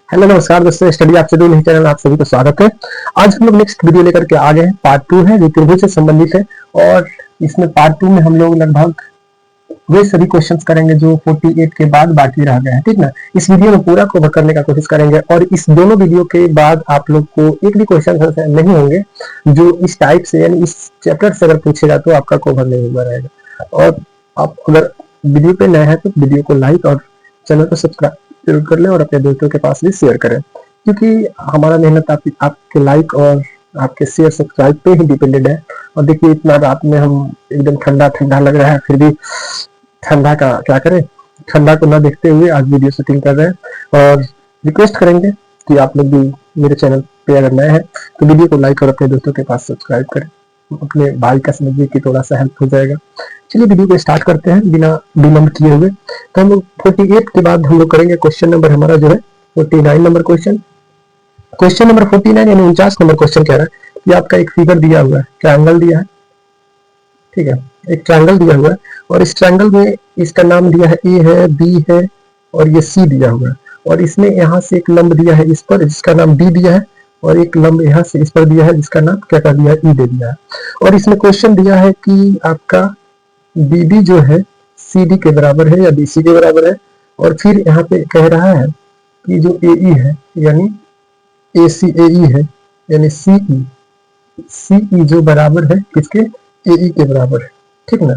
Hello नमस्कार दोस्तों, study आपसे दूर नहीं चैनल आप सभी को स्वागत है। आज हम लोग नेक्स्ट वीडियो लेकर के आ गए हैं। पार्ट 2 है जो त्रिभुज से संबंधित है और इसमें पार्ट 2 में हम लोग लगभग वे सभी क्वेश्चंस करेंगे जो 48 के बाद बाकी रह गए हैं। ठीक ना, इस वीडियो में पूरा कवर करने का कोशिश करेंगे और इस दोनों वीडियो के बाद आप लोग को एक भी क्वेश्चन नहीं होंगे जो इस टाइप से यानी इस चैप्टर से अगर पूछेगा तो आपका कवर नहीं हुआ रहेगा। और आप अगर वीडियो पे नए हैं तो वीडियो को लाइक और चैनल को सब्सक्राइब जरूर कर लें और अपने दोस्तों के पास भी शेयर करें, क्योंकि हमारा मेहनत आपके लाइक और आपके शेयर सब्सक्राइब पे ही डिपेंडेड है। और देखिए इतना रात में हम एकदम ठंडा ठंडा लग रहा है, फिर भी ठंडा का क्या करें, ठंडा को ना देखते हुए आज वीडियो शूटिंग कर रहे हैं। और रिक्वेस्ट करेंगे कि आप लोग भी मेरे चैनल पे अगर नए हैं तो वीडियो को लाइक और अपने दोस्तों के पास सब्सक्राइब करें, अपने भाई का समझिए कि थोड़ा सा हेल्प हो जाएगा। चलिए वीडियो को स्टार्ट करते हैं बिना विलंब किए हुए। तो हम लोग 48 के बाद हम लोग करेंगे क्वेश्चन नंबर हमारा जो है 49 नंबर क्वेश्चन। क्वेश्चन नंबर 49 यानी 49 नंबर क्वेश्चन कह रहा है कि आपका एक फिगर दिया हुआ है, ट्रायंगल दिया है, ठीक है, एक ट्रायंगल दिया हुआ है और इस ट्रायंगल में इसका नाम दिया है ए है, बी है और ये सी दिया हुआ है। और इसमें यहाँ से एक लंब दिया है इस पर जिसका नाम डी दिया है और एक लंब यहाँ से इस पर दिया है जिसका नाम क्या कर दिया है, ई दे दिया है। और इसमें क्वेश्चन दिया है कि आपका बीडी जो है सीडी के बराबर है या बीसी के बराबर है। और फिर यहाँ पे कह रहा है कि जो एई है यानी एसी एई है यानी सीई जो बराबर है किसके, एई के बराबर है। ठीक ना,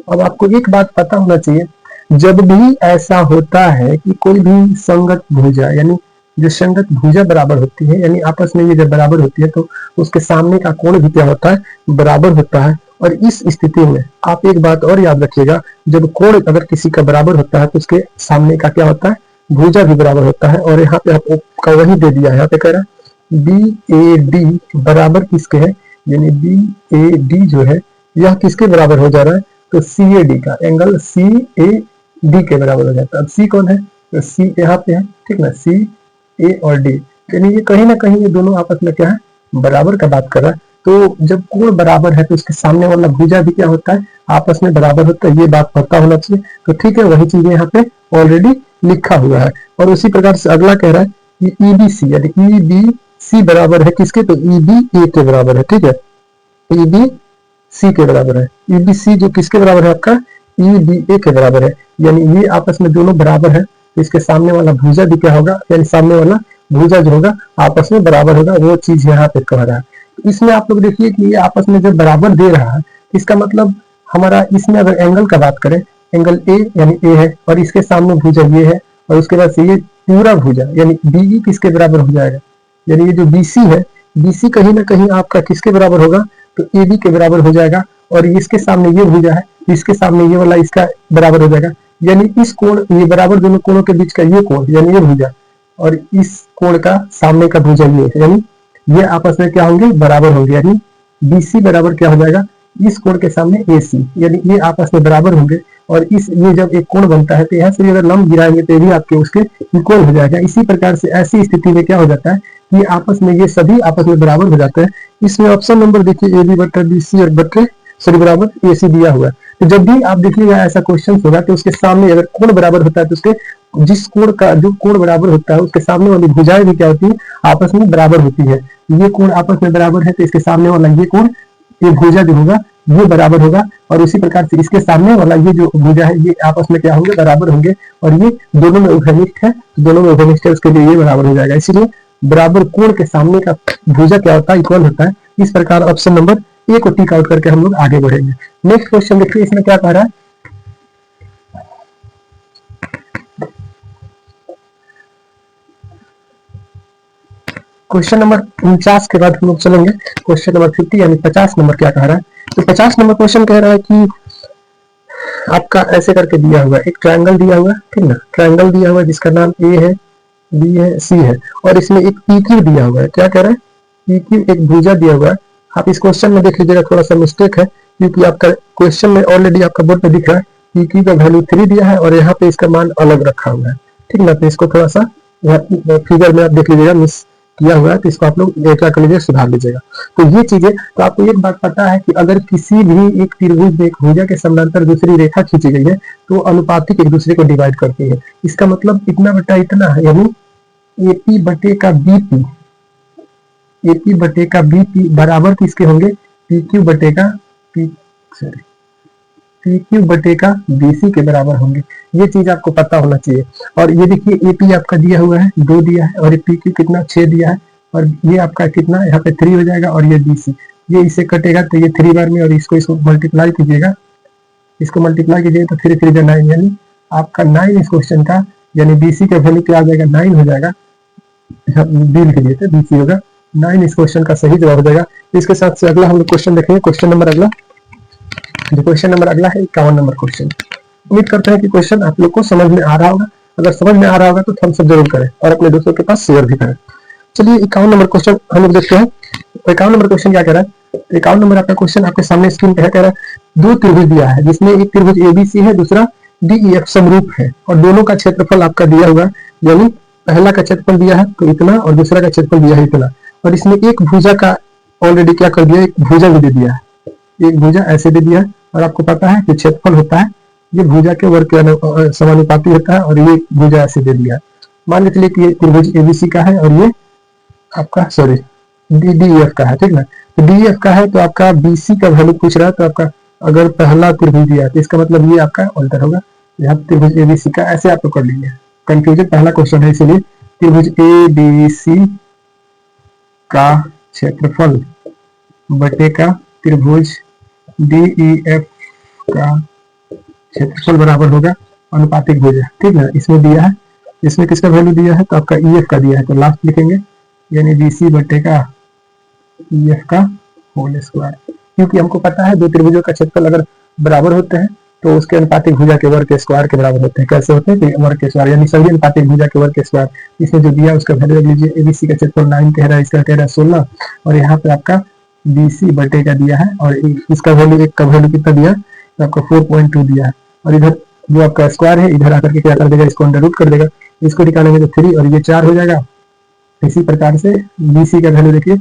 अब आपको एक बात पता होना चाहिए, जब भी ऐसा होता है कि कोई भी संगत भुजा यानी जो संगत भुजा बराबर होती है यानी आपस में ये जब बराबर होती है तो उसके सामने का कोण भी क्या होता है, बराबर होता है। और इस स्थिति में आप एक बात और याद रखिएगा, जब कोण अगर किसी का बराबर होता है तो उसके सामने का क्या होता है, भुजा भी बराबर होता है। और यहाँ पे आपका वही दे दिया है, यहाँ पे कह रहा है बी ए डी बराबर किसके है, यानी बी ए डी जो है यह किसके बराबर हो जा रहा है, तो सी ए डी का एंगल सी ए डी के बराबर हो जाता है। अब सी कौन है, तो सी यहाँ पे है, ठीक ना, सी ए और डी यानी ये कहीं ना कहीं ये दोनों आपस में क्या है, बराबर का बात कर रहा है। तो जब कोण बराबर है तो उसके सामने वाला भुजा भी क्या होता है, आपस में बराबर होता है, ये बात पता होना चाहिए। तो ठीक है, वही चीजें यहाँ पे ऑलरेडी लिखा हुआ है। और उसी प्रकार से अगला कह रहा है कि ईबीसी यानी ईबीसी बराबर है किसके, तो ईबी ए के बराबर है। ठीक है, ईबी सी के बराबर है, ईबीसी जो किसके बराबर है, आपका ईबी ए के बराबर है। यानी ये आपस में दोनों बराबर है, तो इसके सामने वाला भुजा भी क्या होगा, यानी सामने वाला भुजा जो होगा आपस में बराबर होगा, वो चीज यहाँ पे कह रहा है। इसमें आप लोग देखिए कि ये आपस में जब बराबर दे रहा है, इसका मतलब हमारा इसमें अगर एंगल का बात करें, एंगल ए यानी ए है और इसके सामने भुजा ये है और उसके बाद से ये पूरा भुजा यानी बीई किसके बराबर हो जाएगा, यानी ये जो बीसी है, बीसी कहीं ना कहीं आपका किसके बराबर होगा, तो ए बी के बराबर हो जाएगा। और इसके सामने ये भुजा है, इसके सामने ये वाला इसका बराबर हो जाएगा। यानी इस कोण, ये बराबर दोनों कोणों के बीच का ये कोण यानी ये भुजा और इस कोण का सामने का भुजा ये है, यानी ये आपस में क्या होंगे, बराबर होंगे। यानी बीसी बराबर क्या हो जाएगा, इस कोण के सामने एसी, यानी ये आपस में बराबर होंगे। और इस ये जब एक कोण बनता है तो यहाँ से अगर लंब गिराएंगे तो भी आपके उसके इक्वल हो जाएगा। इसी प्रकार से ऐसी स्थिति में क्या हो जाता है कि आपस में ये सभी आपस में बराबर हो जाते हैं। इसमें ऑप्शन नंबर देखिए ए बी बटे बी सी और बटे सॉरी बराबर ए सी दिया हुआ है। तो जब भी आप देखिएगा ऐसा क्वेश्चन होगा तो उसके सामने अगर कोण बराबर होता है तो उसके जिस कोण का जो कोण बराबर होता है उसके सामने वाली भुजाएं भी क्या होती है, आपस में बराबर होती है। ये कोण आपस में बराबर है तो इसके सामने वाला ये कोण, ये भुजा जो होगा ये बराबर होगा। और इसी प्रकार से इसके सामने वाला ये जो भुजा है ये आपस में क्या होंगे, बराबर होंगे। और ये दोनों में उभयनिष्ठ है, दोनों में उभयनिष्ठ है, उसके लिए ये बराबर हो जाएगा। इसीलिए बराबर कोण के सामने का भुजा क्या होता है, इक्वल होता है। इस प्रकार ऑप्शन नंबर ए को टिक आउट करके हम लोग आगे बढ़ेंगे। नेक्स्ट क्वेश्चन देखिए, इसमें क्या कह रहा है, क्वेश्चन नंबर 49 के बाद हम लोग चलेंगे क्वेश्चन नंबर 50 यानी 50 नंबर क्या कह रहा है। तो 50 नंबर क्वेश्चन कह रहा है कि आपका ऐसे करके दिया हुआ है, एक ट्रायंगल दिया हुआ है, ठीक ना, ट्रायंगल दिया हुआ है जिसका नाम ए है, बी है, सी है और इसमें एक पीक्यू दिया हुआ है। क्या कह रहा है, पीक्यू एक भुजा दिया हुआ है। आप इस क्वेश्चन में देख लीजिएगा, थोड़ा सा मिस्टेक है क्योंकि आपका क्वेश्चन में ऑलरेडी आपका बोर्ड पे दिख रहा है पीक्यू का वैल्यू 3 दिया है और यहाँ पे इसका मान अलग रखा हुआ है, ठीक ना। तो इसको थोड़ा सा फिगर में आप देख लीजिएगा, मिस किया हुआ है, तो इसको आप लोग क्या कर लीजिए, सुधार लीजिएगा। तो ये चीजें, तो आपको एक बात पता है कि अगर किसी भी एक त्रिभुज में एक भुजा के समानांतर दूसरी रेखा खींची गई है तो अनुपातिक एक दूसरे को डिवाइड करती है। इसका मतलब इतना बटा इतना है, यानी एपी बटे का बीपी, एपी बटे का बीपी बराबर किसके होंगे, पीक्यू बटे का पी सॉरी पीक्यू बटे का बीसी के बराबर होंगे। ये चीज आपको पता होना चाहिए। और ये देखिए एपी आपका दिया हुआ है 2 दिया है, और ये पीक्यू कितना 6 दिया है, और ये आपका कितना यहाँ पे 3 हो जाएगा, और ये बीसी, ये इसे कटेगा तो ये 3 बार में, और इसको मल्टीप्लाई कीजिएगा, इसको मल्टीप्लाई कीजिएगा तो 3 3 जा 9, यानी आपका 9 इस क्वेश्चन का, यानी बीसी का वैल्यू क्या आ जाएगा 9 हो जाएगा, बी लिख दिए थे बीसी होगा 9 इस क्वेश्चन का सही जवाब हो जाएगा। इसके साथ से अगला हम लोग क्वेश्चन देखेंगे, क्वेश्चन नंबर अगला, जो क्वेश्चन नंबर अगला है 51 नंबर क्वेश्चन। उम्मीद करते हैं कि क्वेश्चन आप लोग को समझ में आ रहा होगा। अगर समझ में आ रहा होगा तो थम्स अप जरूर करें और अपने दोस्तों के पास शेयर भी करें। चलिए 51 नंबर क्वेश्चन हम लोग देखते हैं। 51 नंबर क्वेश्चन क्या कह रहा है, 51 नंबर आपका क्वेश्चन आपके सामने स्क्रीन पे कह रहा है 2 त्रिभुज दिया है जिसमें एक त्रिभुज एबीसी है, दूसरा डीईएफ समरूप है, और दोनों का क्षेत्रफल आपका दिया हुआ है, यानी पहला का क्षेत्रफल दिया है तो इतना, और दूसरा का क्षेत्रफल दिया है इतना, और इसमें एक भुजा का ऑलरेडी क्या कर दिया, एक भुजा भी दे दिया है, एक भुजा ऐसे दे दिया है, और आपको पता है कि क्षेत्रफल होता है ये भुजा के वर्ग के समानुपाती होता है, और ये भुजा ऐसे दे दिया है। मान के चलिए कि ये त्रिभुज एबीसी का है और ये आपका सॉरी डीईएफ का है, ठीक ना। तो डीईएफ का है तो आपका बीसी का वैल्यू पूछ रहा है, तो आपका अगर पहला त्रिभुज दिया है तो इसका मतलब ये आपका अल्टर होगा, यहाँ त्रिभुज एबीसी का ऐसे आप कर लेंगे। कंफ्यूजन पहला क्वेश्चन है, इसलिए त्रिभुज एबीसी का क्षेत्रफल बटे का त्रिभुज डीईएफ का क्षेत्रफल बराबर होगा अनुपातिक भुजा, ठीक है। इसमें दिया है, इसमें किसका वैल्यू दिया है तो आपका ईएफ का दिया है, तो लास्ट लिखेंगे यानी बीसी बटे का ईएफ का होल स्क्वायर, क्योंकि हमको पता है दो त्रिभुजों का क्षेत्रफल अगर बराबर होते हैं तो उसके अनुपातिक भुजा के वर्ग के स्क्वायर के बराबर होते हैं। कैसे होते हैं, वर्ग के स्क्वायर, यानी सभी अनुपातिक भुजा के वर्ग के स्क्वायर। इसमें जो दिया उसका वैल्यू रख लीजिए, एबीसी का क्षेत्रफल 9 कह रहा है, इसका कह रहा है 16, और यहाँ पे आपका बीसी बटे का दिया है, और इसका वैल्यू एक का वैल्यू कितना दिया तो आपका 4.2 दिया है, और इधर जो आपका स्क्वायर है इधर आकर के क्या कर देगा, इसको अंडर रूट कर देगा, इसको निकालेंगे तो 3 और ये 4 हो जाएगा। इसी प्रकार से बीसी का वैल्यू देखिए,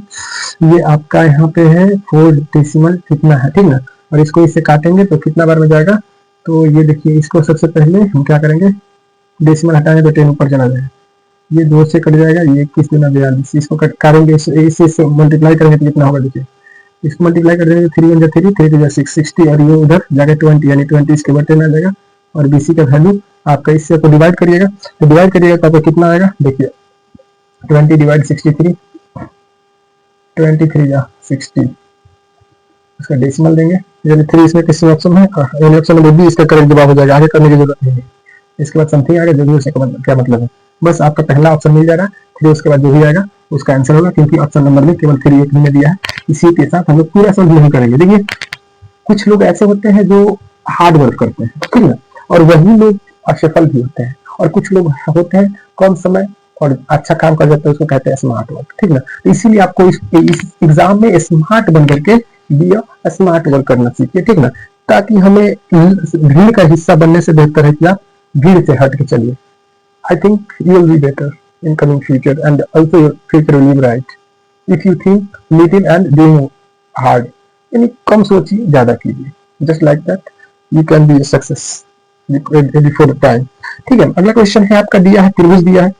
ये आपका यहाँ पे है 4 डेसिमल कितना है, ठीक ना, और इसको इससे काटेंगे तो कितना बार में जाएगा, तो ये देखिए इसको सबसे पहले हम क्या करेंगे, डेसिमल हटाएंगे तो 10 ऊपर चला जाएगा, ये 2 से कट जाएगा, ये 21 दूना 42, इसको काटेंगे इससे मल्टीप्लाई करेंगे तो कितना होगा, देखिए इसको मल्टीप्लाई कर देंगे 3 1 जा 3 3 2 जा 6 60, और ये उधर जाके 20 यानी 20 इसके बटे में आ जाएगा, और बीसी का वैल्यू आपका इससे को डिवाइड करिएगा, तो डिवाइड करिएगा तो आपको कितना आएगा, देखिए 20 डिवाइड 63, 23 जा 60, इसका डेसिमल देंगे, यानी 3 इसमें किसी ऑप्शन में, यानी ऑप्शन नंबर बी इसका करेक्ट जवाब हो जाएगा, आगे करने की जरूरत नहीं है। इसके बाद समथिंग आएगा, जो भी उसका क्या मतलब है, बस आपका पहला ऑप्शन मिल जाएगा, फिर उसके बाद जो भी आएगा उसका आंसर होगा, क्योंकि ऑप्शन नंबर में केवल 3 एक में दिया है। इसी के साथ हम लोग पूरा सॉल्व नहीं करेंगे। देखिए कुछ लोग ऐसे होते हैं जो हार्ड वर्क करते हैं, ठीक है, और वही लोग असफल भी होते हैं, और कुछ लोग होते हैं कम समय और अच्छा काम कर जाते हैं, उसको कहते हैं स्मार्ट वर्क, ठीक ना। तो इसीलिए आपको इस एग्जाम में स्मार्ट बन करके स्मार्ट वर्क करना सीखिए, ठीक ना, ताकि हमें भीड़ का हिस्सा बनने से बेहतर है कि आप भीड़ से हट के चलिए। I think you will be better in coming future, and also your future will be bright if you think little and doing hard, यानी कम सोचिए ज्यादा कीजिए, just like that you can be a success before the time, ठीक है। अगला question है आपका, दिया है त्रिभुज, दिया है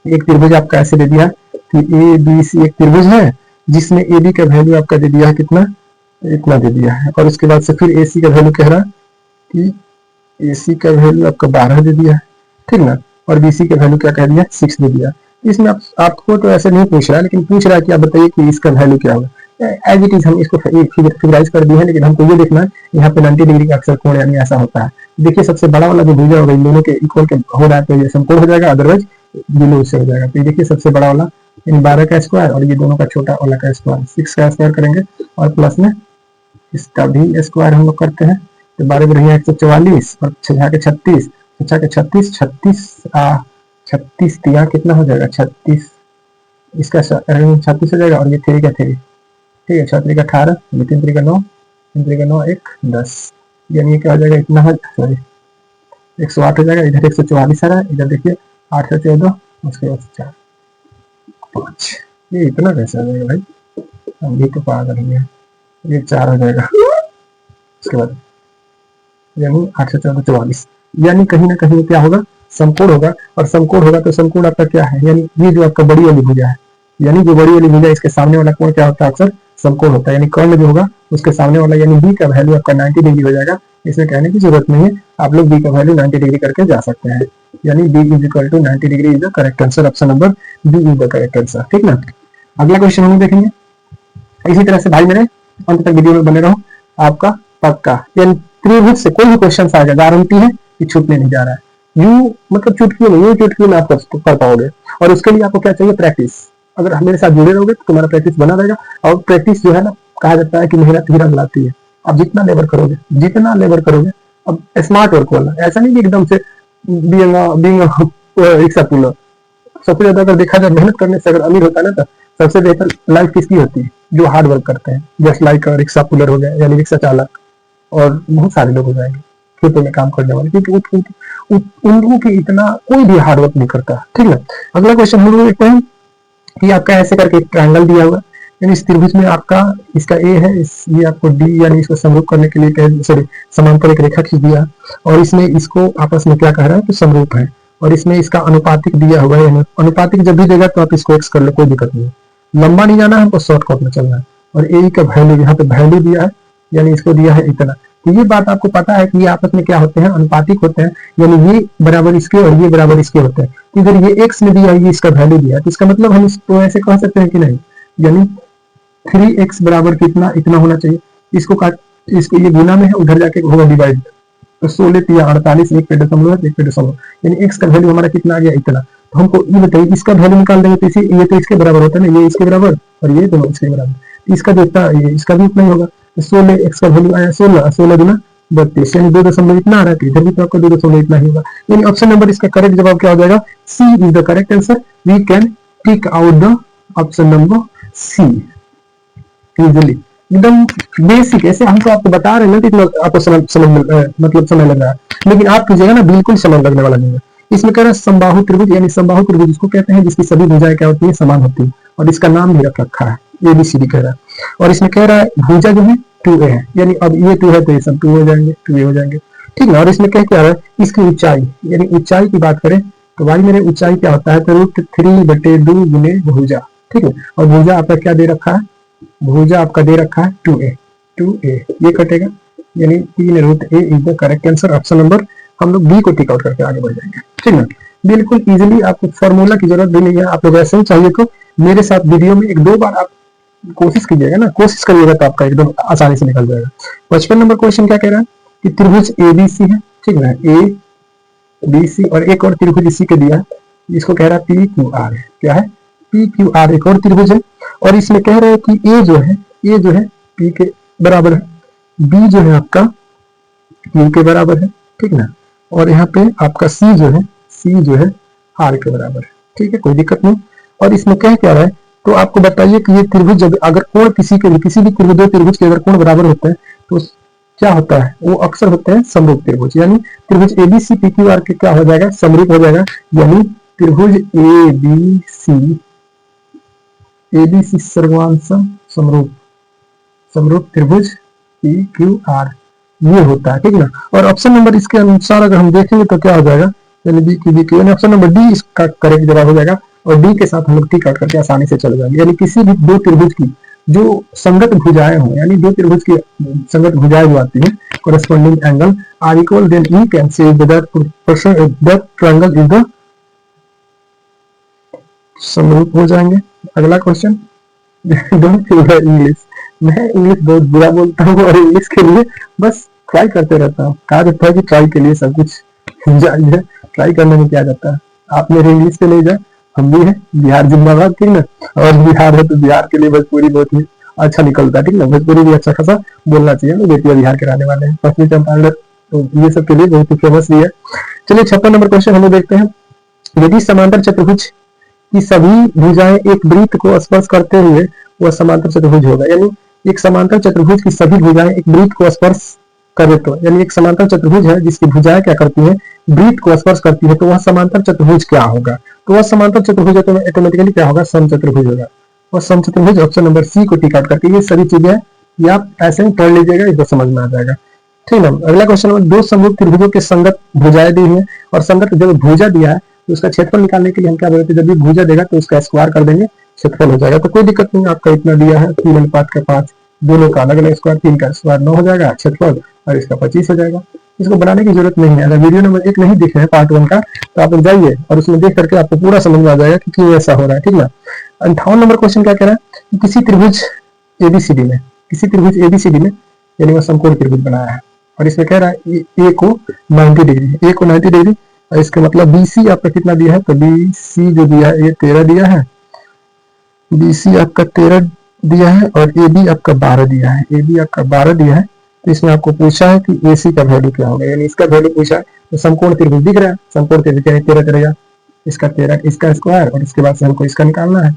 एक त्रिभुज आपका ऐसे दे दिया है कि ए बी सी एक त्रिभुज है जिसमें ए बी का वैल्यू आपका दे दिया है कितना, इतना दे दिया है, और उसके बाद से फिर ए सी का वैल्यू कह रहा है कि ए सी का वैल्यू आपका 12 दे दिया है, ठीक ना, और बीसी का वैल्यू क्या कह दिया 6 दे दिया। इसमें आपको तो ऐसे नहीं पूछ रहा है, लेकिन पूछ रहा है कि आप बताइए कि इसका वैल्यू क्या होगा। एज इट इज हम इसको फिगराइज कर दिए हैं, लेकिन हमको ये देखना है यहाँ पे 90 डिग्री का अक्सर कोण यानी ऐसा होता है। देखिए सबसे बड़ा वाला जो भुजा होगा इन दोनों के इक्वल के हो रहा है तो ये समकोण हो जाएगा, अदरवाइज बिलो से हो जाएगा। तो देखिए सबसे बड़ा वाला यानी 12 का स्क्वायर, और ये दोनों का छोटा वाला का स्क्वायर 6 का स्क्वायर करेंगे, और प्लस में इसका भी स्क्वायर हम लोग करते हैं, तो 12 में रही 144 और 6 के 36, 6 के 36 36 दिया कितना हो जाएगा 36, इसका 36 हो जाएगा, और ये 3 का 3, ठीक है, 6 3 का 18, ये 3 3 का 9, 3 3 का 9 1 10, यानी ये क्या हो जाएगा इतना हो, सॉरी 108 हो जाएगा, इधर 144 आ रहा है, इधर देखिए 8 से 14, उसके बाद 4 5, ये इतना कैसे आ जाएगा भाई, हम भी तो पागल हो गया, ये 4 हो जाएगा, उसके बाद यानी 8 से 14 44, यानी कहीं ना कहीं क्या होगा समकोण होगा, और समकोण होगा तो समकोण आपका क्या है, यानी ये जो आपका बड़ी वाली भुजा है, यानी जो बड़ी वाली भुजा इसके सामने वाला कोण क्या होता है, अक्सर समकोण होता है। यानी कर्ण जो होगा उसके सामने वाला यानी बी का वैल्यू आपका 90 डिग्री हो जाएगा। इसमें कहने की जरूरत नहीं है, आप लोग बी का वैल्यू 90 डिग्री करके जा सकते हैं। यानी B is equal to 90 degree is the correct answer, option number B is the correct answer. ठीक ना। अगला क्वेश्चन हम देखेंगे। इसी तरह से भाई मेरे अंत तक वीडियो में बने रहो, आपका पक्का यानी त्रिभुज से कोई भी क्वेश्चन आएगा, गारंटी है कि छूटने नहीं जा रहा है। यू मतलब चुटकियों में, चुटकियों में आप कर पाओगे, और उसके लिए आपको क्या चाहिए, प्रैक्टिस। अगर मेरे साथ जुड़े रहोगे तो तुम्हारा प्रैक्टिस बना रहेगा। और प्रैक्टिस जो है ना, कहा जाता है कि मेहनत ही रंग लाती है। आप जितना लेबर करोगे, जितना लेबर करोगे, अब स्मार्ट वर्क वाला, ऐसा नहीं कि एकदम से बीइंग रिक्शा पुलर। सबसे ज्यादा अगर देखा जाए मेहनत करने से अगर अमीर होता है ना, तो सबसे बेहतर लाइफ किसकी होती है, जो हार्ड वर्क करते हैं। जस्ट लाइक रिक्शा पुलर हो गया, यानी रिक्शा चालक, और बहुत सारे लोग हो जाएंगे खेतों में काम करने वाले, क्योंकि उन लोगों की इतना कोई भी हार्ड वर्क नहीं करता। ठीक है। अगला क्वेश्चन हम लोग देखते हैं कि आपका ऐसे करके एक ट्रायंगल दिया हुआ, यानी इस त्रिभुज में आपका इसका ए है, ये आपको डी यानी इसको समरूप करने के लिए सॉरी समांतर एक रेखा खींच दिया, और इसमें इसको आपस में क्या कह रहा है कि समरूप है, और इसमें इसका अनुपातिक दिया हुआ है। अनुपातिक जब भी देगा तो आप इसको एक्स कर लो, कोई दिक्कत नहीं। लंबा नहीं जाना है, हमको शॉर्टकट में चलना है। और ए का वैल्यू यहाँ पे वैल्यू दिया है, यानी इसको दिया है इतना। तो ये बात आपको पता है कि ये आपस में क्या होते हैं, अनुपातिक होते हैं, यानी ये बराबर इसके और ये बराबर इसके होते हैं। इधर ये x में दिया है, ये इसका वैल्यू दिया है, तो इसका मतलब हम इसको ऐसे कह सकते हैं कि नहीं, यानी 3x बराबर कितना, इतना होना चाहिए। इसको काट, इसको ये गुना में है, उधर जाके होगा डिवाइड, तो 16 या 48, एक पे दशमलव है, एक पे दशमलव, यानी x का वैल्यू हमारा कितना आ गया, इतना। तो हमको ये बताइए, इसका वैल्यू निकाल देंगे तो इसी ये तो इसके बराबर होता है ना, ये इसके बराबर और ये दोनों इसके बराबर, इसका जो इतना ये इसका भी उतना ही होगा। तो 16 x का वैल्यू आया 16, 16 गुना 32, यानी 2 दशमलव इतना आ रहा है, इधर भी तो आपका 2 दशमलव इतना ही होगा। यानी ऑप्शन नंबर इसका करेक्ट जवाब क्या हो जाएगा, C is the correct answer. We can tick out the option number C easily. एकदम बेसिक, ऐसे हम तो आपको बता रहे हैं ना, इतना आपको मतलब समय लग रहा है, लेकिन आप कीजिएगा ना, बिल्कुल समय लगने वाला नहीं है। इसमें कह रहा है समबाहु त्रिभुज, यानी समबाहु त्रिभुज इसको कहते हैं जिसकी सभी भुजाएं क्या होती है, समान होती है, और इसका नाम भी रख रखा है ABCD कह रहा है। और इसमें कह रहा है भुजा जो है 2A है, यानी अब ये 2 है तो ये सब 2 हो जाएंगे, 2A हो जाएंगे। ठीक है। और इसमें क्या रहा है, इसकी ऊंचाई, यानी ऊंचाई की बात करें तो भाई मेरे ऊंचाई क्या होता है, तो √3/2 गुने भुजा। ठीक है। और भुजा आपका क्या दे रखा है, भुजा आपका दे रखा है 2A, ये कटेगा, यानी 3√A is the correct answer. Option number हम लोग बी को टिक आउट करके आगे बढ़ जाएंगे। ठीक है। बिल्कुल इजीली, आपको फॉर्मूला की जरूरत भी नहीं है। आप लोग ऐसे ही चाहिए तो मेरे साथ वीडियो में 1-2 बार आप कोशिश कीजिएगा ना, कोशिश करिएगा तो आपका एकदम आसानी से निकल जाएगा। 55 नंबर क्वेश्चन क्या कह रहा है कि त्रिभुज ABC है, ठीक है, ABC, और एक और त्रिभुज इसी के दिया है, इसको कह रहा है PQR है। क्या है, PQR एक और त्रिभुज है, और इसमें कह रहा है कि A जो है P के बराबर है, B जो है आपका Q के बराबर है, ठीक ना, और यहाँ पे आपका C जो है R के बराबर है। ठीक है, कोई दिक्कत नहीं। और इसमें क्या रहा है, तो आपको बताइए कि ये त्रिभुज अगर कोण किसी भी त्रिभुज, दो त्रिभुज के अगर कोण बराबर होते हैं तो क्या होता है, वो अक्सर होते हैं समरूप त्रिभुज। यानी त्रिभुज ABC PQR के क्या हो जाएगा, समरूप हो जाएगा। यानी त्रिभुज ABC सर्वांश समरूप त्रिभुज PQR ये होता है। ठीक है ना। और ऑप्शन नंबर इसके अनुसार अगर हम देखेंगे तो क्या हो जाएगा, यानी B यानी ऑप्शन नंबर डी इसका करेक्ट जवाब हो जाएगा, और डी के साथ हम लोग टिक आउट करके आसानी से चले जाएंगे। यानी किसी भी दो त्रिभुज की जो संगत भुजाएं हो, यानी दो त्रिभुज की संगत भुजाएं जो आती हैं, corresponding angle are equal, then you can say that triangle is the समरूप हो जाएंगे। अगला क्वेश्चन, डोंट फील इंग्लिश, मैं इंग्लिश बहुत बुरा बोलता हूँ और इंग्लिश के लिए बस ट्राई करते रहता हूँ। कहा जाता है कि ट्राई के लिए सब कुछ जारी है, ट्राई करने में क्या जाता है। आप मेरे इंग्लिश पे नहीं जाए, हम भी है बिहार जिंदाबाद, ठीक ना, और बिहार है तो बिहार के लिए भोजपुरी बहुत ही अच्छा निकलता है, ठीक ना, भोजपुरी भी अच्छा खासा बोलना चाहिए। ना, बेटिया बिहार के रहने वाले हैं, पश्चिमी चंपारण तो ये सब के लिए बहुत ही फेमस भी है। चलिए 56 नंबर क्वेश्चन हम लोग देखते हैं। यदि समांतर चतुर्भुज की सभी भुजाएं एक वृत्त को स्पर्श करते हुए वह समांतर चतुर्भुज होगा। यानी एक समांतर चतुर्भुज की सभी भुजाएं एक वृत्त को स्पर्श करे तो, यानी एक समांतर चतुर्भुज है जिसकी भुजाएं क्या करती हैं, वृत्त को स्पर्श करती है, तो वह समांतर चतुर्भुज क्या होगा। तो वह समांतर चतुर्भुज ऑटोमेटिकली क्या होगा, समचतुर्भुज होगा। और समचतुर्भुज ऑप्शन नंबर सी को टिक आउट करके, ये सभी चीजें ये आप ऐसे ही पढ़ लीजिएगा, इसको समझ में आ जाएगा। ठीक है। अगला क्वेश्चन नंबर, दो समरूप त्रिभुजों के संगत भुजाएं दी हैं और संगत जब भुजा दिया है तो उसका क्षेत्रफल निकालने के लिए हम क्या बोलते हैं, जब भी भुजा देगा तो उसका स्क्वायर कर देंगे, क्षेत्रफल हो जाएगा। तो कोई दिक्कत नहीं, आपका इतना दिया है 3:5, दोनों का अलग अलग स्क्वायर, 3 का स्क्वायर 9 हो जाएगा क्षेत्रफल और इसका 25 हो जाएगा। इसको बनाने की जरूरत नहीं है। अगर वीडियो नंबर 1 नहीं देखे हैं पार्ट 1 का तो आप लोग जाइए और उसमें देख करके आपको पूरा समझ में आ जाएगा कि क्यों ऐसा हो रहा है। ठीक है। 58 नंबर क्वेश्चन क्या कह रहा है कि किसी त्रिभुज एबीसीडी में, किसी त्रिभुज एबीसीडी में यानी वो समकोण त्रिभुज बनाया है और इसमें कह रहा है ए को 90 डिग्री, ए को 90 डिग्री और इसका मतलब बीसी आपका कितना दिया है, तो बीसी जो दिया है ये 13 दिया है, बीसी आपका 13 दिया है और ए बी आपका 12 दिया है, ए बी आपका 12 दिया है। तो इसमें आपको पूछा है कि ए सी का वैल्यू क्या होगा, यानी इसका वैल्यू पूछा है। तो समकोण त्रिभुज दिख रहा है, समकोण त्रिभुज यानी 13 करेगा, इसका 13 इसका स्क्वायर और इसके बाद से हमको इसका निकालना है।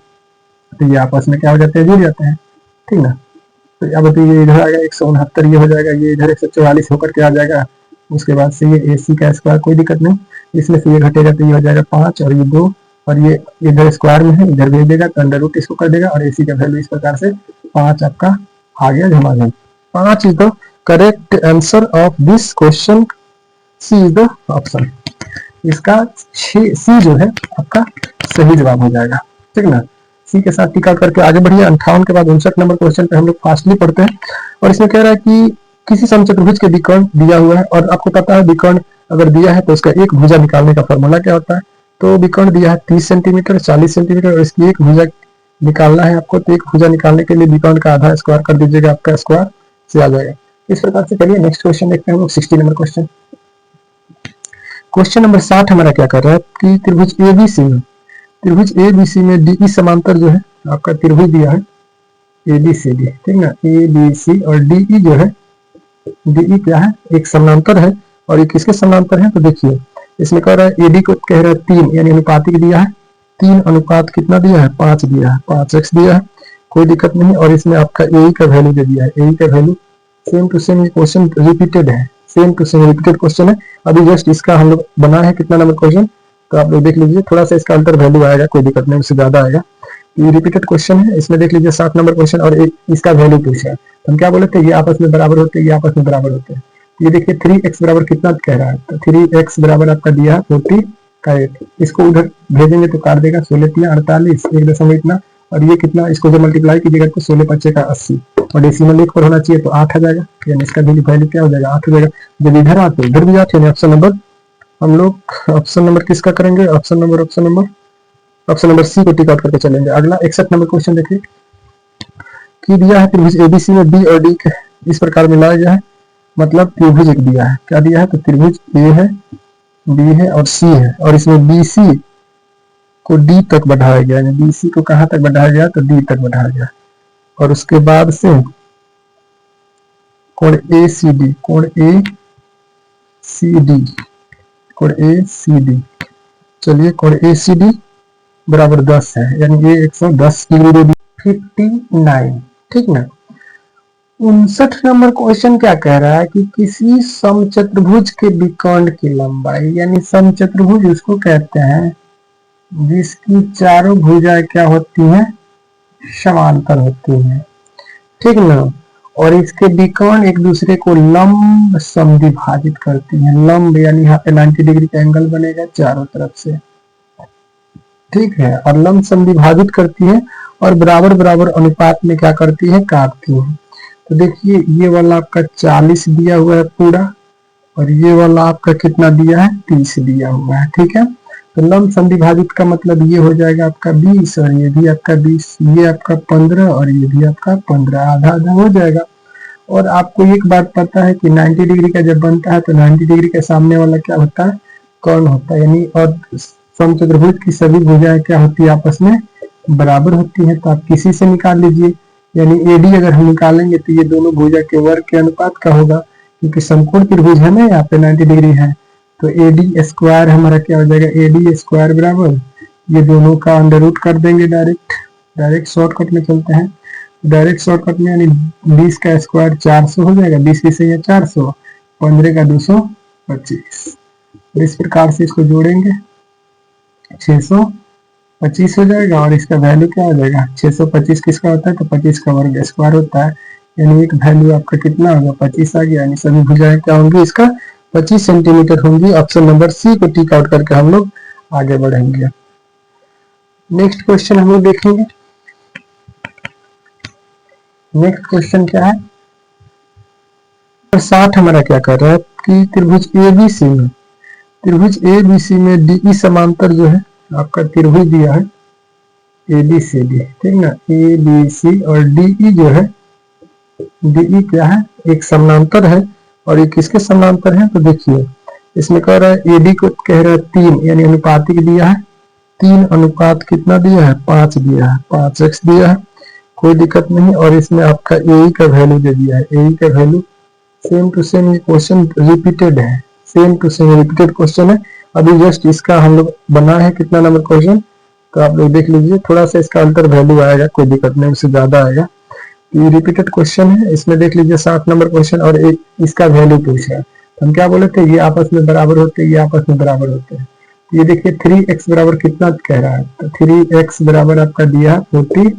तो ये आपस में क्या हो जाते हैं, जुड़ जाते हैं। ठीक ना। तो अब तो ये इधर आएगा 169, ये हो जाएगा, ये इधर 144 होकर के आ जाएगा। उसके बाद से ये ए सी का स्क्वायर, कोई दिक्कत नहीं, इसमें से ये घटेगा तो ये हो जाएगा 5 और ये 2 और ये इधर स्क्वायर में है, इधर भेज देगा तो अंडर रूट इसको कर देगा और एसी का वैल्यू इस प्रकार से 5 आपका आ गया झमाझम। 5 is the correct answer of this question, C is the option. इसका सी जो है आपका सही जवाब हो जाएगा। ठीक ना। सी के साथ टिका करके आगे बढ़िए। 58 के बाद 59 नंबर क्वेश्चन पे हम लोग फास्टली पढ़ते हैं और इसमें कह रहा है कि किसी समचतुर्भुज के विकर्ण दिया हुआ है और आपको पता है विकर्ण अगर दिया है तो उसका एक भुजा निकालने का फॉर्मूला क्या होता है। तो विकर्ण दिया है 30 सेंटीमीटर, 40 सेंटीमीटर और इसकी एक भुजा निकालना है आपको। तो एक भुजा निकालने के लिए विकर्ण का आधा स्क्वायर कर दीजिएगा, आपका स्क्वायर से आ जाएगा। इस प्रकार से चलिए नेक्स्ट क्वेश्चन देखते हैं हम लोग। 60 नंबर क्वेश्चन, क्वेश्चन नंबर 60 हमारा क्या कर रहा है कि त्रिभुज एबीसी में, त्रिभुज एबीसी में डीई समांतर जो है आपका त्रिभुज दिया है एबीसीडी। ठीक ना। एबीसी और डीई जो है, डीई क्या है, एक समांतर है और ये किसके समांतर है, तो देखिए इसमें कह रहा है एडी को कह रहा है 3 यानी अनुपातिक दिया है, 3 अनुपात कितना दिया है, 5 दिया है, 5x दिया है, कोई दिक्कत नहीं। और इसमें आपका ए का वैल्यू दे दिया है, ए का वैल्यू सेम टू सेम, ये क्वेश्चन रिपीटेड है, same to same repeated question है। अभी जस्ट इसका हम लोग बना है कितना नंबर क्वेश्चन, तो आप लोग देख लीजिए, थोड़ा सा इसका अल्टर वैल्यू आएगा, कोई दिक्कत नहीं, उससे ज्यादा आएगा। ये रिपीटेड क्वेश्चन है, इसमें देख लीजिए 60 नंबर क्वेश्चन और इसका वैल्यू पूछा है। हम क्या बोले थे, ये आपस में बराबर होते हैं, ये आपस में बराबर होते हैं। ये देखिए 3x बराबर कितना कह रहा है, तो 3x बराबर आपका दिया है 40 का 8, इसको उधर भेजेंगे तो काट देगा 16 3 48, 1 इतना और ये कितना, इसको जब मल्टीप्लाई कीजिएगा तो 16 5 का 80 और डेसिमल एक पर होना चाहिए तो 8 आ जाएगा, यानी इसका वैल्यू क्या हो जाएगा, 8 हो जाएगा। जब इधर आते इधर भी आते हैं ऑप्शन नंबर, हम लोग ऑप्शन नंबर किसका करेंगे, ऑप्शन नंबर सी को टिक आउट करके चलेंगे। अगला 61 नंबर क्वेश्चन देखिए कि दिया है त्रिभुज एबीसी में बी और डी इस प्रकार मिलाया गया है, मतलब त्रिभुज एक दिया है, क्या दिया है, तो त्रिभुज ए है, बी है और सी है और इसमें बीसी को डी तक बढ़ाया गया, यानी बीसी को कहां तक बढ़ाया गया, तो डी तक बढ़ाया गया और उसके बाद से कोण ए सी डी, कोण ए सी डी, कोण ए सी डी, चलिए कोण ए सी डी बराबर 10 है, यानी ये 110 डिग्री दे दी, 59। ठीक ना। 59 नंबर क्वेश्चन क्या कह रहा है कि किसी समचतुर्भुज के विकर्ण की लंबाई, यानी समचतुर्भुज उसको कहते हैं जिसकी चारों भुजाएं क्या होती हैं, समांतर होती हैं। ठीक ना। और इसके विकर्ण एक दूसरे को लंब समद्विभाजित करती हैं, लंब यानी यहाँ पे 90 डिग्री का एंगल बनेगा चारों तरफ से। ठीक है। और लंब समद्विभाजित करती है और बराबर बराबर अनुपात में क्या करती है, काटती है। तो देखिए ये वाला आपका 40 दिया हुआ है पूरा और ये वाला आपका कितना दिया है, 30 दिया हुआ है। ठीक है। तो लंब समद्विभाजित का मतलब ये हो जाएगा आपका 20 और ये भी आपका 20, ये आपका 15 और ये भी आपका 15, आधा आधा हो जाएगा। और आपको एक बात पता है कि 90 डिग्री का जब बनता है तो 90 डिग्री के सामने वाला क्या होता है, कर्ण होता है, यानी और समचतुर्भुज की सभी भुजाएं क्या होती है, आपस में बराबर होती है। तो आप किसी से निकाल लीजिए, यानी एडी अगर हम निकालेंगे तो ये दोनों भुजा के वर्ग के अनुपात का होगा, क्योंकि समकोण त्रिभुज है ना, यहाँ पे 90 डिग्री है। तो एडी स्क्वायर हमारा क्या हो जाएगा, एडी स्क्वायर बराबर ये दोनों का अंडर रूट कर देंगे, डायरेक्ट शॉर्टकट में चलते हैं। डायरेक्ट शॉर्टकट में यानी 20 का स्क्वायर 400 हो जाएगा, 20 20 या 400, 15 का 225। इस प्रकार से इसको जोड़ेंगे 625 हो जाएगा और इसका वैल्यू क्या हो जाएगा, 625 किसका होता है, तो 25 का वर्ग स्क्वायर होता है, यानी एक वैल्यू आपका कितना होगा 25 आ गया, यानी सभी भुजाएं क्या होंगी इसका 25 सेंटीमीटर होंगी। ऑप्शन नंबर सी को टिक आउट करके हम लोग आगे बढ़ेंगे। नेक्स्ट क्वेश्चन हम लोग देखेंगे। नेक्स्ट क्वेश्चन क्या है, 60 हमारा क्या कर रहा है कि त्रिभुज एबीसी में डीई समांतर जो है आपका त्रिभुज दिया है एबीसीडी, ठीक ना। एबीसी और डीई जो है, डीई क्या है एक समानांतर है, और ये किसके समानांतर है तो देखिए इसमें कह रहा है एडी को कह रहा है 3 यानी अनुपातिक दिया है, 3 अनुपात कितना दिया है 5 दिया है, 5x दिया है, कोई दिक्कत नहीं। और इसमें आपका ए का वैल्यू दे दिया है, ए का वैल्यू सेम टू सेम, ये क्वेश्चन रिपीटेड है, same to same repeated question है। अभी जस्ट इसका हम लोग बना है कितना नंबर क्वेश्चन, तो आप लोग देख लीजिए, थोड़ा सा इसका अंतर वैल्यू आएगा, कोई दिक्कत नहीं, उससे ज्यादा आएगा। ये रिपीटेड क्वेश्चन है, इसमें देख लीजिए 60 नंबर क्वेश्चन और एक इसका वैल्यू पूछ रहा है। हम क्या बोले थे, ये आपस में बराबर होते हैं, ये आपस में बराबर होते हैं। ये देखिए 3x बराबर कितना कह रहा है, तो 3x बराबर आपका दिया 40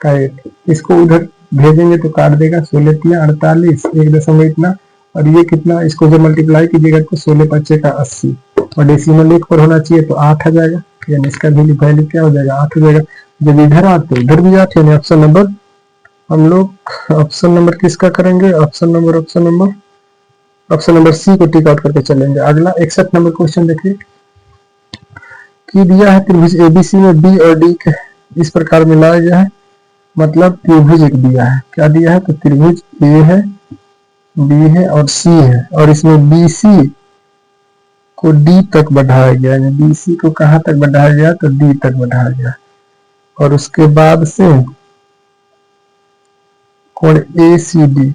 का 8, इसको उधर भेजेंगे तो काट देगा, 16 3 48, 1 इतना, और ये कितना, इसको जब मल्टीप्लाई कीजिएगा तो 16 5 का 80, और डेसिमल 1 पर होना चाहिए तो 8 आ जाएगा, यानी इसका वैल्यू क्या हो जाएगा 8 हो जाएगा। जब इधर आते इधर भी आते, यानी ऑप्शन नंबर हम लोग ऑप्शन नंबर किसका करेंगे, ऑप्शन नंबर सी को टिक आउट करके चलेंगे। अगला 61 नंबर क्वेश्चन देखिए कि दिया है त्रिभुज एबीसी में बी और डी के इस प्रकार मिलाया गया है, मतलब त्रिभुज एक दिया है, क्या दिया है तो त्रिभुज ए है, बी है और सी है, और इसमें बीसी को डी तक बढ़ाया गया, यानी बीसी को कहां तक बढ़ाया गया तो डी तक बढ़ाया गया, और उसके बाद से कोण ACD,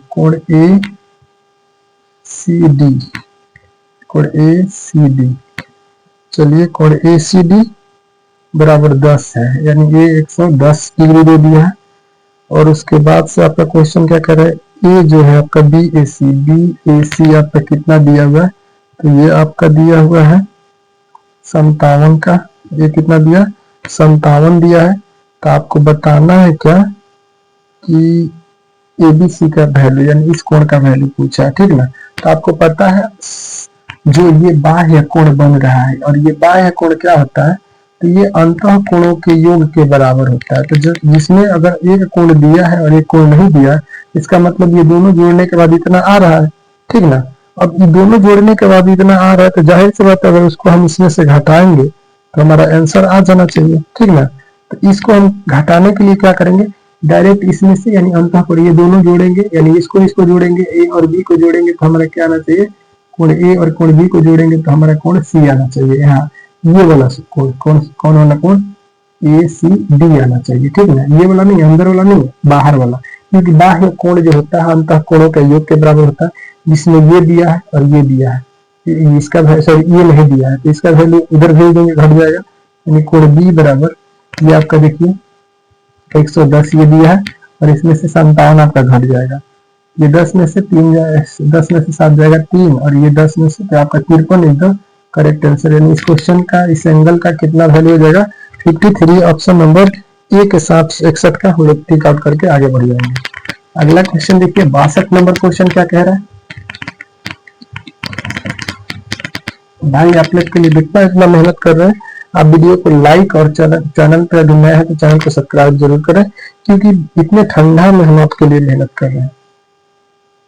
चलिए कोण ACD बराबर 10 है, यानी ये 110 डिग्री दे दिया है। और उसके बाद से आपका क्वेश्चन क्या कर रहा है, ए जो है आपका BAC आपका कितना दिया हुआ है, तो ये आपका दिया हुआ है 57 का, ये कितना दिया 57 दिया है। तो आपको बताना है क्या कि ABC का वैल्यू, यानी इस कोण का वैल्यू पूछा है, ठीक ना। तो आपको पता है जो ये बाह्य कोण बन रहा है, और ये बाह्य कोण क्या होता है, तो ये अंतः कोणों के योग के बराबर होता है। तो जिसमें अगर एक कोण दिया है और एक कोण नहीं दिया, इसका मतलब ये दोनों जोड़ने के बाद इतना आ रहा है, ठीक ना। अब ये दोनों जोड़ने के बाद इतना आ रहा है, तो जाहिर सी बात है अगर उसको हम इसमें से घटाएंगे तो हमारा आंसर आ जाना चाहिए, ठीक ना। तो इसको हम घटाने के लिए क्या करेंगे, डायरेक्ट इसमें से यानी अंतः कोण ये दोनों जोड़ेंगे, यानी इसको जोड़ेंगे, ए और बी को जोड़ेंगे तो हमारा क्या आना चाहिए, कोण ए और कोण बी को जोड़ेंगे तो हमारा कोण सी आना चाहिए। यहाँ ये वाला कोण कौन वाला कोण ACD आना चाहिए, ठीक ना। ये वाला नहीं, अंदर वाला नहीं, बाहर वाला, क्योंकि बाह्य कोण जो होता है अंतः कोणों के योग के बराबर होता है, जिसमें ये दिया है और ये दिया है, इसका सॉरी ये नहीं दिया है, तो इसका वैल्यू उधर भेज देंगे, घट जाएगा, यानी कोण बी बराबर ये आपका देखिए 110 ये दिया है, और इसमें से 57 आपका घट जाएगा, ये 10 में से 7 जाएगा 3, और ये 10 में से तो आपका 53 एकदम करेक्ट आंसर। यानी इस क्वेश्चन का, इस एंगल का कितना वैल्यू हो जाएगा 53। ऑप्शन नंबर ए के साथ 61 का हम लोग टिक आउट करके आगे बढ़ जाएंगे। अगला क्वेश्चन देखिए 62 नंबर क्वेश्चन क्या कह रहा है, भाई आप लोग के लिए देखना इतना मेहनत कर रहे हैं, आप वीडियो को लाइक और चैनल पर अगर नया है तो चैनल को सब्सक्राइब जरूर करें, क्योंकि इतने ठंडा में हम आपके लिए मेहनत कर रहे हैं।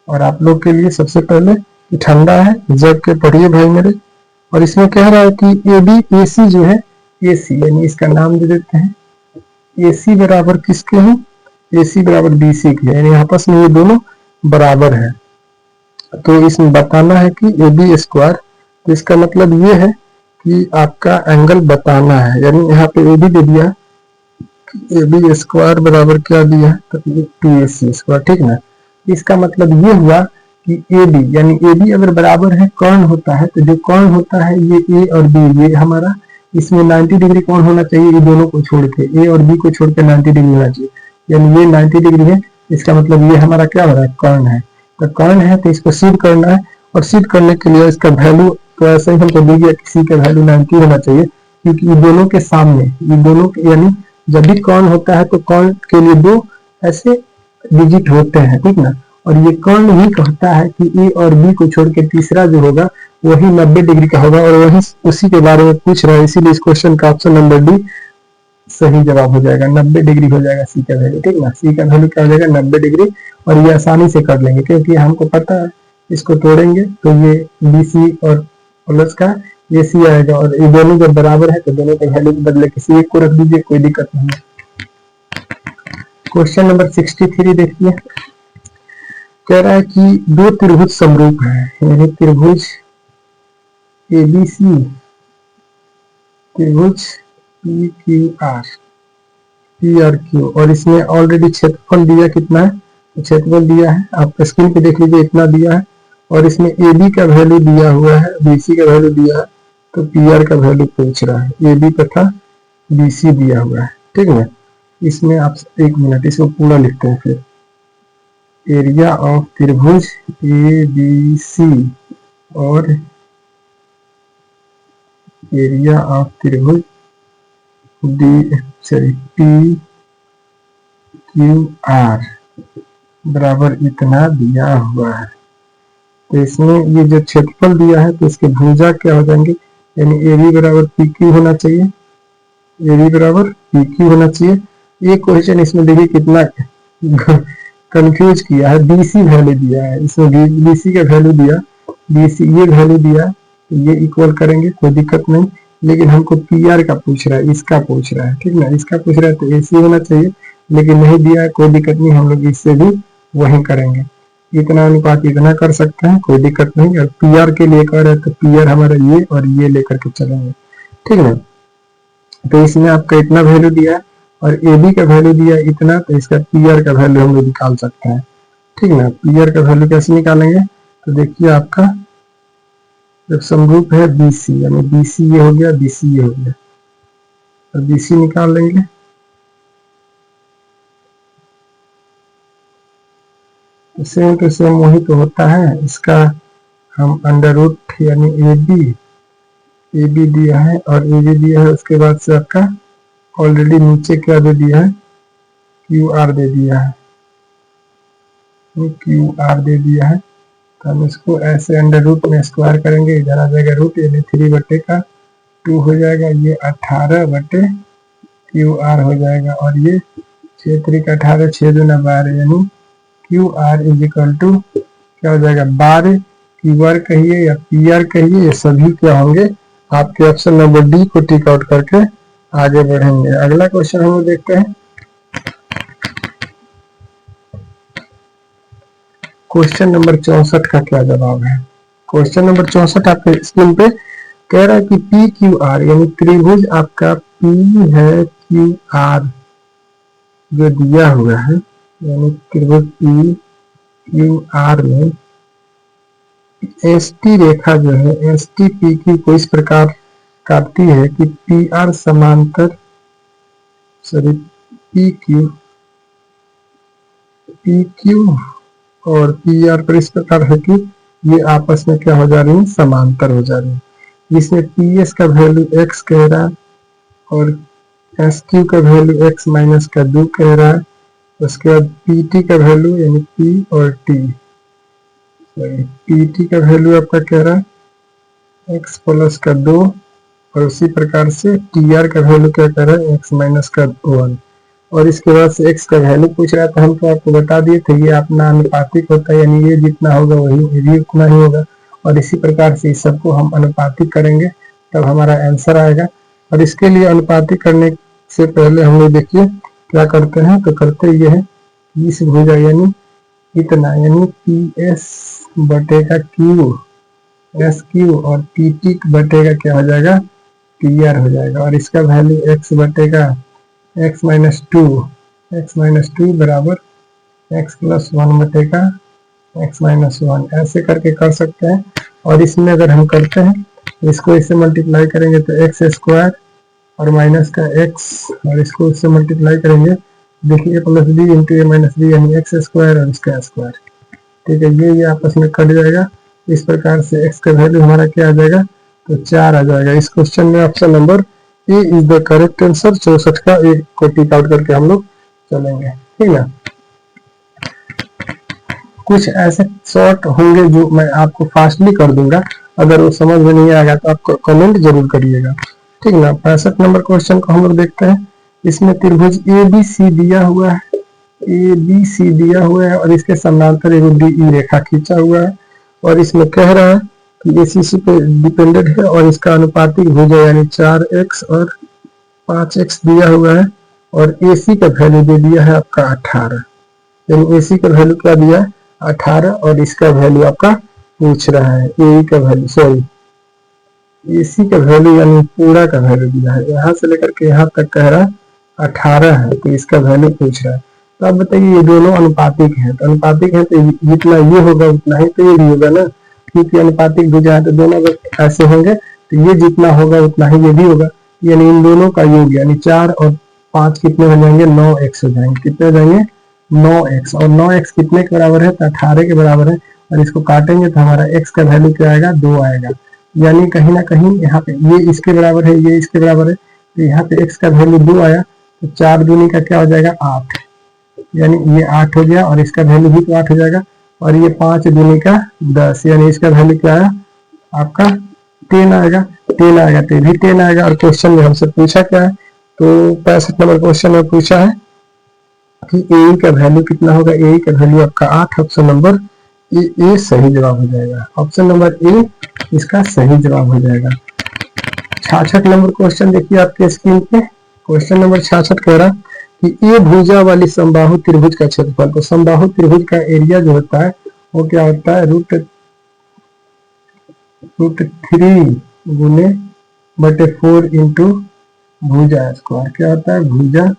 और आप लोग के लिए सबसे पहले ठंडा है जग के पढ़िए भाई मेरे। और इसमें कह रहा है कि ABAC जो है AC, यानी इसका नाम दे देते हैं, AC बराबर किसके हैं, AC बराबर BC के, यानी आपस में ये दोनों बराबर है। तो इसमें बताना है कि AB स्क्वायर, तो इसका मतलब ये है कि आपका एंगल बताना है, यानी यहाँ पे AB दे दिया, AB स्क्वायर बराबर क्या दिया है तो 2AC स्क्वायर, ठीक ना। इसका मतलब ये हुआ कि AB, यानी AB अगर बराबर है कर्ण होता है, तो जो कर्ण होता है ये A और B, ये हमारा इसमें 90 डिग्री कौन होना चाहिए, ये दोनों को छोड़ के, A और B को छोड़ के 90 डिग्री होना चाहिए, यानी ये 90 डिग्री है, इसका मतलब ये हमारा क्या हो रहा है कर्ण है। तो कर्ण है तो इसको सिद्ध करना है, और सिद्ध करने के लिए इसका वैल्यू तो ऐसे ही हमको दी गया किसी का वैल्यू 90 होना चाहिए, क्योंकि ये दोनों के सामने, ये दोनों यानी जब भी कर्ण होता है तो कर्ण के लिए दो ऐसे डिजिट होते हैं, ठीक ना। और ये कर्ण ही कहता है कि ए और बी को छोड़ के तीसरा जो होगा वही 90 डिग्री का होगा, और वही उसी के बारे में पूछ रहा है, इसीलिए इस क्वेश्चन का ऑप्शन नंबर डी सही जवाब हो जाएगा। 90 डिग्री हो जाएगा सी का वैल्यू, ठीक ना। सी का वैल्यू क्या हो जाएगा 90 डिग्री, और ये आसानी से कर लेंगे क्योंकि हमको पता है इसको तोड़ेंगे तो ये बी सी और प्लस का ये सी आएगा, और ये दोनों जब बराबर है तो दोनों के वैल्यू के बदले किसी एक को रख दीजिए, कोई दिक्कत नहीं है। क्वेश्चन नंबर 63 देखिए, कह रहा है कि दो त्रिभुज समरूप है, यानी त्रिभुज एबीसी, त्रिभुज P Q are, P R Q, और इसमें ऑलरेडी क्षेत्रफल दिया कितना है, तो क्षेत्रफल दिया है आप स्क्रीन पे देख लीजिए, इतना दिया है, और इसमें ए बी का वैल्यू दिया हुआ है, बी सी का वैल्यू दिया है, तो पी आर का वैल्यू पूछ रहा है, ए बी तथा बी सी दिया हुआ है, ठीक है। इसमें आप एक मिनट इसको पूरा लिखते हैं, फिर एरिया ऑफ त्रिभुज ए बी सी और एरिया ऑफ त्रिभुज D sorry P Q are बराबर इतना दिया हुआ है। तो इसमें ये जो क्षेत्रफल दिया है तो इसके भुजा क्या हो जाएंगे, यानी ए बी बराबर पी क्यू होना चाहिए, ए बी बराबर पी क्यू होना चाहिए। ये क्वेश्चन इसमें देखिए कितना कंफ्यूज किया है, बी सी वैल्यू दिया है, इसमें बी सी का वैल्यू दिया, बी सी ये वैल्यू दिया, तो ये इक्वल करेंगे कोई दिक्कत नहीं, लेकिन हमको पी आर का पूछ रहा है, इसका पूछ रहा है, ठीक ना, इसका पूछ रहा है तो ए सी होना चाहिए, लेकिन नहीं दिया है कोई दिक्कत नहीं, हम लोग इससे भी वही करेंगे, इतना अनुपात इतना कर सकते हैं कोई दिक्कत नहीं। और पी आर के लिए कर रहे हैं तो पी आर हमारा ये और ये लेकर के चलेंगे, ठीक है। तो इसमें आपका इतना वैल्यू दिया है और ए बी का वैल्यू दिया इतना, तो इसका पी आर का वैल्यू हम लोग निकाल सकते हैं, ठीक ना। पी आर का वैल्यू कैसे निकालेंगे, तो देखिए आपका जब समरूप है बी सी, यानी बी सी ये हो गया, बी सी ये हो गया, तो बी सी निकाल लेंगे, सेम टू सेम वही तो होता है, इसका हम अंडर रूट यानी ए बी दिया है और ए बी दिया है, उसके बाद से आपका ऑलरेडी नीचे क्या दे दिया है, क्यू आर दे दिया है, क्यू आर दे दिया है, तो हम इसको ऐसे अंडर रूट में स्क्वायर करेंगे, इधर आ जाएगा रूट, यानी 3/2 हो जाएगा, ये 18 क्यू आर हो जाएगा, और ये 6×3=18, 6×2=12, यानी Q R is equal to क्या हो जाएगा 12, क्यू आर कहिए या पी आर कहिए, ये सभी क्या होंगे आपके ऑप्शन नंबर डी को टिक आउट करके आगे बढ़ेंगे। अगला क्वेश्चन हम लोग देखते हैं, क्वेश्चन नंबर 64 का क्या जवाब है। क्वेश्चन नंबर 64 आपके स्क्रीन पे कह रहा है कि पी क्यू आर, यानी त्रिभुज आपका पी है क्यू आर जो दिया हुआ है, यानी त्रिभुज पी क्यू आर में एस टी रेखा जो है, एस टी पी क्यू को इस प्रकार काटती है कि पी आर समांतर सॉरी पी क्यू और पी आर पर इस प्रकार है कि ये आपस में क्या हो जा रही है, समांतर हो जा रही है। जिसमें पी एस का वैल्यू एक्स कह रहा है और एस क्यू का वैल्यू एक्स माइनस का 2 कह रहा है, उसके बाद पी टी का वैल्यू यानी पी और टी, पी टी का वैल्यू आपका कह रहा है एक्स प्लस का 2, और उसी प्रकार से टी आर का वैल्यू क्या कह रहा है एक्स माइनस का 1, और इसके बाद से एक्स का वैल्यू पूछ रहा था, हम तो आपको बता दिए थे ये अपना अनुपातिक होता है, यानी ये जितना होगा वही ये भी उतना ही होगा, और इसी प्रकार से इस सबको हम अनुपातिक करेंगे तब हमारा आंसर आएगा। और इसके लिए अनुपातिक करने से पहले हम लोग देखिए क्या करते हैं, तो करते ये है इस भुजा यानी इतना, यानी पी एस बटेगा क्यू एस क्यू और पी टी बटेगा क्या हो जाएगा पी आर हो जाएगा, और इसका वैल्यू एक्स बटेगा एक्स माइनस टू बराबर एक्स प्लस 1 बटेगा एक्स माइनस 1, ऐसे करके कर सकते हैं। और इसमें अगर हम करते हैं इसको इससे मल्टीप्लाई करेंगे तो एक्स स्क्वायर और माइनस का एक्स, और इसको इससे मल्टीप्लाई करेंगे देखिए प्लस बी इंटू ए माइनस बी, यानी एक्स स्क्वायर और इसका स्क्वायर, ठीक है। ये आपस में कट जाएगा, इस प्रकार से एक्स का वैल्यू हमारा क्या आ जाएगा, तो 4 आ जाएगा। इस क्वेश्चन में option number A is the correct answer. 64 का एक को टिक आउट करके हम लोग चलेंगे, ठीक है। कुछ ऐसे शॉर्ट होंगे जो मैं आपको फास्टली कर दूंगा, अगर वो समझ में नहीं आएगा तो आप कमेंट जरूर करिएगा, ठीक ना। 65 नंबर क्वेश्चन को हम लोग देखते हैं। इसमें त्रिभुज ABC दिया हुआ है, ABC दिया हुआ है और इसके समानांतर एक DE रेखा खींचा हुआ है, और इसमें कह रहा है कि ACC पे डिपेंडेंट है और इसका अनुपातिक भुजा यानी 4x और 5x दिया हुआ है, और AC का वैल्यू दे दिया है आपका 18, यानी AC का वैल्यू क्या दिया है 18, और इसका वैल्यू आपका पूछ रहा है AE का वैल्यू, सॉरी AC का वैल्यू यानी पूरा का वैल्यू दिया है, यहाँ से लेकर के यहाँ तक कह रहा है 18 है, तो इसका वैल्यू पूछ रहा है। तो आप बताइए ये दोनों अनुपातिक है, तो अनुपातिक है तो जितना ये होगा उतना ही तो ये भी होगा ना, क्योंकि अनुपातिक भुजा है तो दोनों अगर ऐसे होंगे तो ये जितना होगा उतना ही ये भी होगा, यानी इन दोनों का योग यानी 4 और 5 कितने हो जाएंगे 9x हो जाएंगे, कितने हो जाएंगे 9x, और 9x कितने के बराबर है तो 18 के बराबर है, और इसको काटेंगे तो हमारा x का वैल्यू क्या आएगा 2 आएगा, यानी कहीं ना कहीं यहाँ पे ये इसके बराबर है, ये इसके बराबर है, तो यहाँ पे x का वैल्यू 2 आया, तो 4 दूनी का क्या हो जाएगा 8, यानी ये 8 हो गया, और इसका वैल्यू भी तो 8 हो जाएगा, और ये 5 दूनी का 10, यानी इसका वैल्यू क्या आया आपका 10 आएगा, 10 आएगा तो ये भी 10 आएगा। और क्वेश्चन में हमसे पूछा क्या है, तो 65 नंबर क्वेश्चन में पूछा है कि ए का वैल्यू कितना होगा, ए का वैल्यू आपका 8, ऑप्शन नंबर ए सही जवाब हो जाएगा, ऑप्शन नंबर ए इसका सही जवाब हो जाएगा। 66 नंबर क्वेश्चन देखिए आपके स्क्रीन पे, क्वेश्चन नंबर 66 कह रहा कि ए भुजा वाली समबाहु त्रिभुज का क्षेत्रफल, तो समबाहु त्रिभुज का एरिया जो होता है वो क्या होता है √3 गुने बटे 4 इंटू भुजा स्क्वायर, क्या होता है भुजा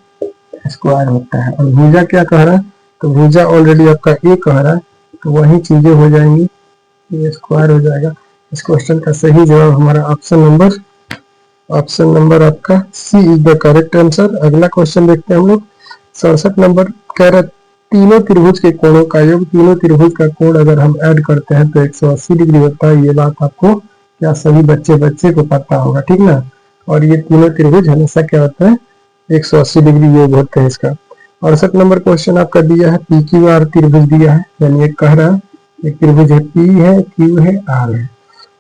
स्क्वायर होता है। और भुजा क्या कह रहा है, तो भुजा ऑलरेडी आपका ए कह रहा है, तो वही चीजें हो जाएंगी, ए स्क्वायर हो जाएगा। इस क्वेश्चन का सही जवाब हमारा ऑप्शन नंबर आपका सी इज द करेक्ट आंसर। अगला क्वेश्चन देखते हैं हम लोग। 67 नंबर कह रहा तीनों त्रिभुज के कोणों का योग, तीनों त्रिभुज का कोण अगर हम ऐड करते हैं तो 180 डिग्री होता है, ये बात आपको क्या सभी बच्चे को पता होगा, ठीक ना। और ये तीनों त्रिभुज हमेशा क्या होता है 180 डिग्री योग होते हैं इसका। 68 नंबर क्वेश्चन आपका दिया है PQR त्रिभुज दिया है, यानी एक कह रहा है एक त्रिभुज है P है, Q है, R है,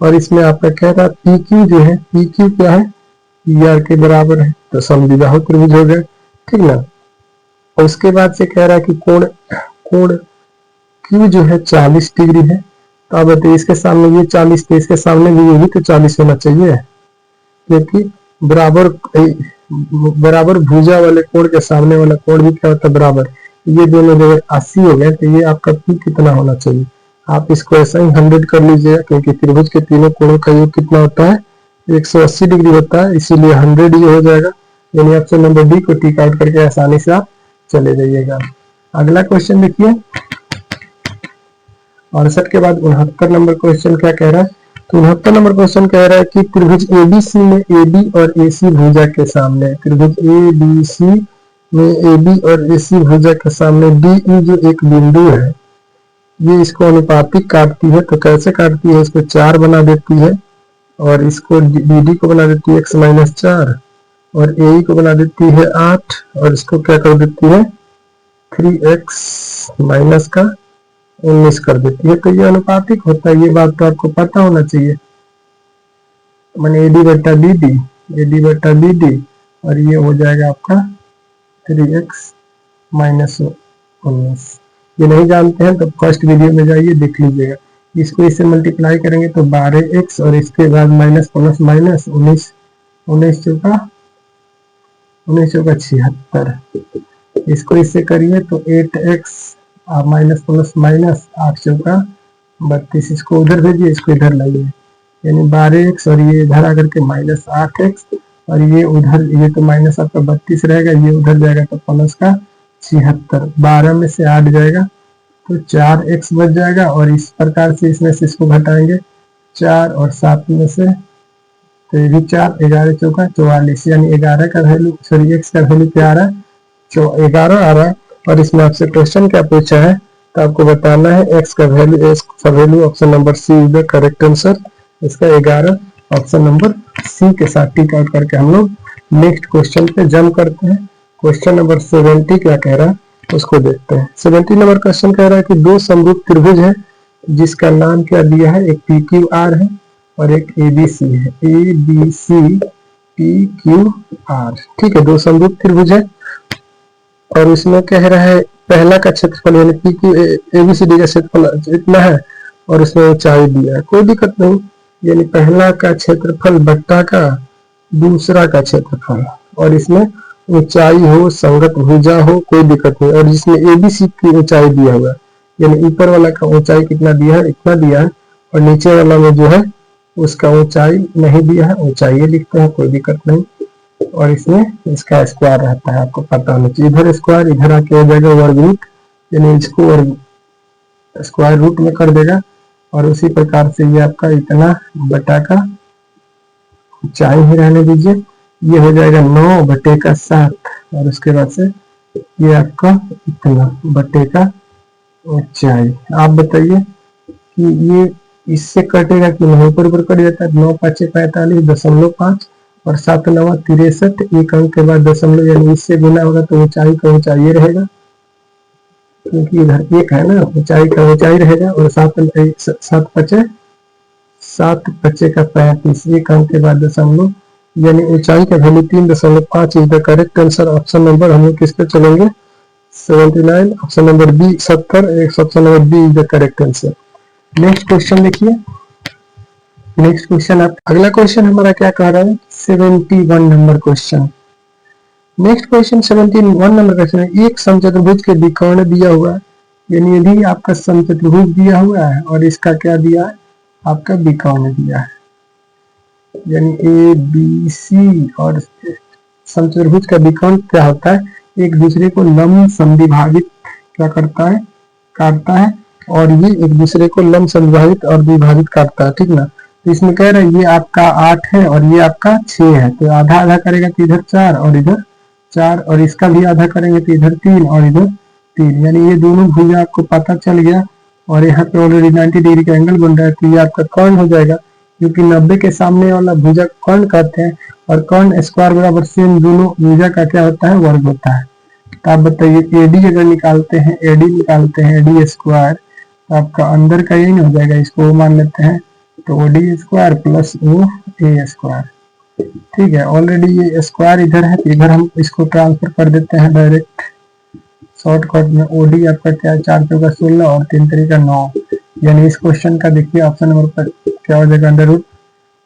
और इसमें आपका कह रहा है PQ जो है, PQ क्या है PR के बराबर है, तो समद्विबाहु त्रिभुज हो गया, ठीक ना। और उसके बाद से कह रहा है कि कोण Q जो है 40 डिग्री है, तो अब बताइए इसके सामने ये 40 थे, इसके सामने भी ये भी तो 40 होना चाहिए, क्योंकि बराबर भुजा वाले कोण के सामने वाला कोण भी क्या होता है बराबर, ये दोनों जगह 80 हो गए, तो ये आपका P कितना होना चाहिए, आप इसको ऐसा ही 100 कर लीजिएगा, क्योंकि त्रिभुज के तीनों कोणों का योग कितना होता है 180 डिग्री होता है, इसीलिए 100 ये हो जाएगा, यानी ऑप्शन नंबर डी को टिक आउट करके आसानी से आप चले जाइएगा। अगला क्वेश्चन देखिए 68 के बाद 69 नंबर क्वेश्चन क्या कह रहा है, तो 69 नंबर क्वेश्चन कह रहा है कि त्रिभुज ABC में AB और AC भुजा के सामने, त्रिभुज ABC में AB और AC भुजा के सामने DE जो एक बिंदु है, ये इसको अनुपातिक काटती है, तो कैसे काटती है, इसको 4 बना देती है, और इसको DD को बना देती है x - 4, और AE को बना देती है 8, और इसको क्या कर देती है 3x माइनस का 19 कर देती है, तो ये अनुपातिक होता है, ये बात तो आपको पता होना चाहिए, माने AD बटा BD, और ये हो जाएगा आपका 3x माइनस 19। ये नहीं जानते हैं तो फर्स्ट वीडियो में जाइए देख लीजिएगा, इसको इससे मल्टीप्लाई करेंगे तो 12x, और इसके बाद माइनस प्लस माइनस 19 चौका 76, इसको इससे करिए तो 8x माइनस प्लस माइनस 8 चौका 32, इसको उधर भेजिए, इसको इधर लाइए, यानी 12x, और ये इधर आकर के माइनस 8x, और ये उधर, ये तो माइनस आपका 32 रहेगा, ये उधर जाएगा तो प्लस का 76, 12 में से 8 जाएगा तो 4x बच जाएगा, और इस प्रकार से इसमें से इसको घटाएंगे 4 और 7 में से, तो ये भी 4, 11 चौका 44, यानी 11 का वैल्यू, सॉरी x का वैल्यू क्या आ रहा है 11 आ रहा है। और इसमें आपसे क्वेश्चन क्या पूछा है, तो आपको बताना है x का value, option number C is the correct answer, इसका 11 ऑप्शन नंबर सी के साथ टिक आउट करके हम लोग नेक्स्ट क्वेश्चन पे जंप करते हैं। क्वेश्चन नंबर 70 क्या कह रहा है, उसको देखते हैं। 17 नंबर क्वेश्चन कह रहा है कि दो समरूप त्रिभुज है जिसका नाम क्या दिया है, एक पी क्यू आर है और एक एबीसी है, A B C P Q R. ठीक है, दो समरूप त्रिभुज है और इसमें कह रहा है पहला का क्षेत्रफल यानी पी क्यू एबीसीडी का क्षेत्रफल इतना है और इसमें ऊंचाई दिया है, कोई दिक्कत नहीं। यानी पहला का क्षेत्रफल बट्टा का दूसरा का क्षेत्रफल और इसमें ऊंचाई हो, संगत भुजा हो, कोई दिक्कत नहीं। और जिसमें एबीसी की ऊंचाई दिया हुआ है यानी ऊपर वाला का ऊंचाई कितना दिया है, इतना दिया है और नीचे वाला में जो है उसका ऊंचाई नहीं दिया है, ऊंचाई ये लिखते हैं, कोई दिक्कत नहीं। और इसमें इसका स्क्वायर रहता है, आपको पता होना चाहिए। इधर स्क्वायर इधर आके हो जाएगा वर्ग रूट, यानी इसको वर्ग स्क्वायर रूट में कर देगा और उसी प्रकार से ये आपका इतना बटा का ऊंचाई ही रहने दीजिए, ये हो जाएगा 9 बटे का 7 और उसके बाद से ये आपका इतना बटे का ऊंचाई। आप बताइए कि ये इससे कटेगा कि नहीं, ऊपर ऊपर कट जाता है। 9 5 45.5 और 7 9 63, एक अंक के बाद दशमलव यानी इससे गुना होगा तो ऊंचाई का ऊंचाई रहेगा, क्योंकि इधर एक है ना, ऊंचाई का ऊंचाई रहेगा। और 7 5 का 35, एक अंक के बाद दशमलव यानी ऊंचाई का value 3.5 is the correct answer. Option number हम लोग किस पे चलेंगे, 79, option number B 70, option number B is the correct answer. Next question देखिए, नेक्स्ट क्वेश्चन आप अगला क्वेश्चन हमारा क्या कह रहा है, 71 number question. Next question 71 number question है, एक समचतुर्भुज के विकर्ण दिया हुआ है, यानी यदि आपका समचतुर्भुज दिया हुआ है और इसका क्या दिया है, आपका विकर्ण दिया है, यानी ए बी सी। और समचतुर्भुज का विकर्ण क्या होता है, एक दूसरे को लंब समद्विभाजित क्या करता है, काटता है, और ये एक दूसरे को लंब समद्विभाजित और द्विभाजित काटता है। ठीक ना, तो इसमें कह रहे हैं ये आपका 8 है और ये आपका 6 है, तो आधा आधा करेगा तो इधर 4 और इधर 4, और इसका भी आधा करेंगे तो इधर 3 और इधर 3, यानी ये दोनों भुजा आपको पता चल गया। और यहाँ पे ऑलरेडी 90 डिग्री का एंगल बन रहा है, तो ये आपका कर्ण हो जाएगा, क्योंकि 90 के सामने वाला भुजा कर्ण कहते हैं और कर्ण स्क्वायर बराबर सेम दोनों भुजा का क्या होता है, वर्ग होता है। तो आप बताइए एडी अगर निकालते हैं, एडी निकालते हैं एडी स्क्वायर, तो आपका अंदर का यही हो जाएगा, इसको मान लेते हैं, तो ओडी स्क्वायर प्लस ओ ए स्क्वायर। ठीक है, ऑलरेडी ये स्क्वायर इधर है, इधर हम इसको ट्रांसफर कर देते हैं डायरेक्ट शॉर्टकट में। ओडी आपका क्या है, 4 चौका 16 और 3 3 9, यानी इस क्वेश्चन का देखिए ऑप्शन नंबर पर क्या हो जाएगा, अंडर रूट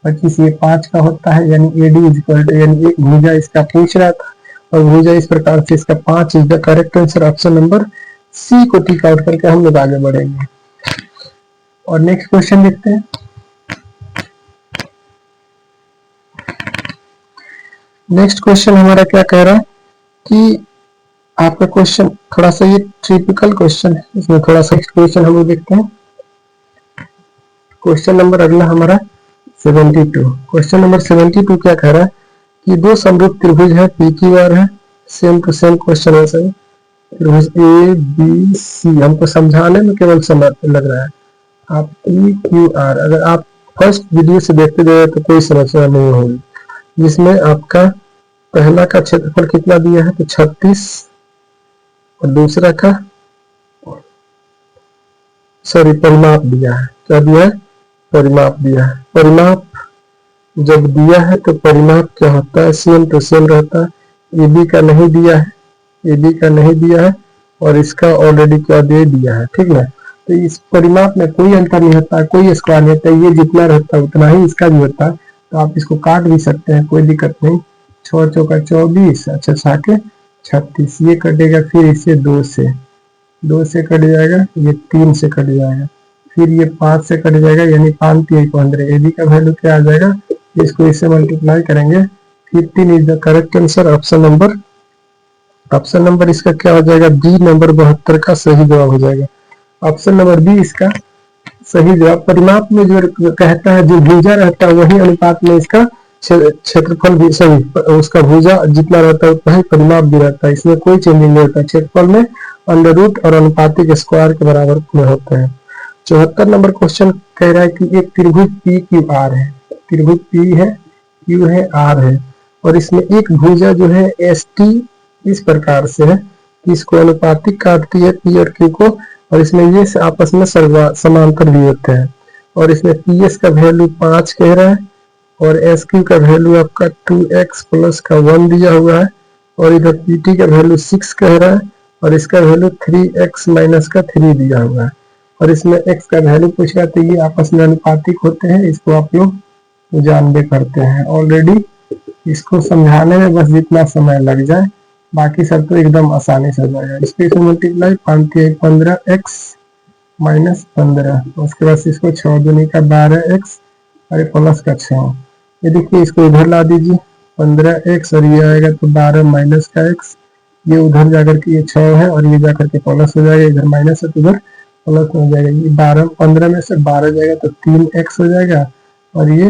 25, ये 5 का होता है, यानी एडी इज इक्वल टू, यानी एक भुजा इसका पूछ रहा था और भुजा इस प्रकार से, इसका 5 is the correct answer. Option number C को टिक आउट करके हम लोग आगे बढ़ेंगे और नेक्स्ट क्वेश्चन देखते हैं। नेक्स्ट क्वेश्चन हमारा क्या कह रहा है कि आपका क्वेश्चन थोड़ा सा ये टिपिकल क्वेश्चन है, इसमें थोड़ा सा क्वेश्चन हम लोग देखते हैं। क्वेश्चन नंबर अगला हमारा 72। क्वेश्चन नंबर 72 क्या कह रहा है कि दो समरूप त्रिभुज है, पी क्यू आर है, सेम टू सेम क्वेश्चन है, सही त्रिभुज ए बी सी। हमको समझाने में केवल समय लग रहा है। आप पी क्यू आर अगर आप फर्स्ट वीडियो से देखते गए तो कोई समस्या नहीं होगी, जिसमें आपका पहला का क्षेत्रफल कितना दिया है, तो 36 और दूसरा का परिमाप दिया है, क्या दिया है, परिमाप दिया है। परिमाप जब दिया है तो परिमाप क्या होता है, सेम टू सेम रहता है। ए बी का नहीं दिया है, ए बी का नहीं दिया है और इसका ऑलरेडी क्या दे दिया है। ठीक है, तो इस परिमाप में कोई अंतर नहीं होता, कोई स्क्वायर नहीं होता, ये जितना रहता है उतना ही इसका भी होता है। तो आप इसको काट भी सकते हैं, कोई दिक्कत नहीं। 6 चौका 24, अच्छा 6 36, ये कटेगा, फिर इससे 2 से कट जाएगा, ये 3 से कट जाएगा, फिर ये 5 से कट जाएगा, यानी 5 3 15। ए बी का वैल्यू क्या आ जाएगा, इसको इससे मल्टीप्लाई करेंगे, 15 is the correct answer. Option number इसका क्या हो जाएगा, बी नंबर 72 का सही जवाब हो जाएगा। ऑप्शन नंबर बी इसका सही जवाब। परिमाप में जो कहता है जो भुजा रहता है वही अनुपात में इसका क्षेत्रफल भी सही, उसका भुजा जितना रहता है उतना ही परिमाप भी रहता है, इसमें कोई चेंजिंग नहीं होता। क्षेत्रफल में अंडर रूट और अनुपातिक स्क्वायर के बराबर में होते हैं। 74 नंबर क्वेश्चन कह रहा है कि एक त्रिभुज पी क्यू आर है, त्रिभुज पी है, क्यू है, आर है, और इसमें एक भुजा जो है एस टी इस प्रकार से है, इसको अनुपातिक काटती है पी और क्यू को, और इसमें ये आपस में समांतर भी होते हैं। और इसमें पी एस का वैल्यू 5 कह रहा है और एस क्यू का वैल्यू आपका 2x प्लस का 1 दिया हुआ है, और इधर पी टी का वैल्यू 6 कह रहा है और इसका वैल्यू 3x माइनस का 3 दिया हुआ है। और इसमें x का वैल्यू पूछ रहा, तो ये आपस में अनुपातिक होते हैं, इसको आप लोग जानबे करते हैं ऑलरेडी। इसको समझाने में बस जितना समय लग जाए, बाकी सब तो एकदम आसानी से हो जाएगा। इसको मल्टीप्लाई 15x माइनस 15, उसके बाद इसको 6 दूनी का 12x और प्लस का 6। ये देखिए इसको इधर ला दीजिए 15x और ये आएगा तो 12 माइनस का x, ये उधर जाकर के ये 6 है और ये जाकर के प्लस हो जाएगा, इधर माइनस है तो उधर प्लस हो जाएगा। ये 15 में से 12 जाएगा तो 3x हो जाएगा, और ये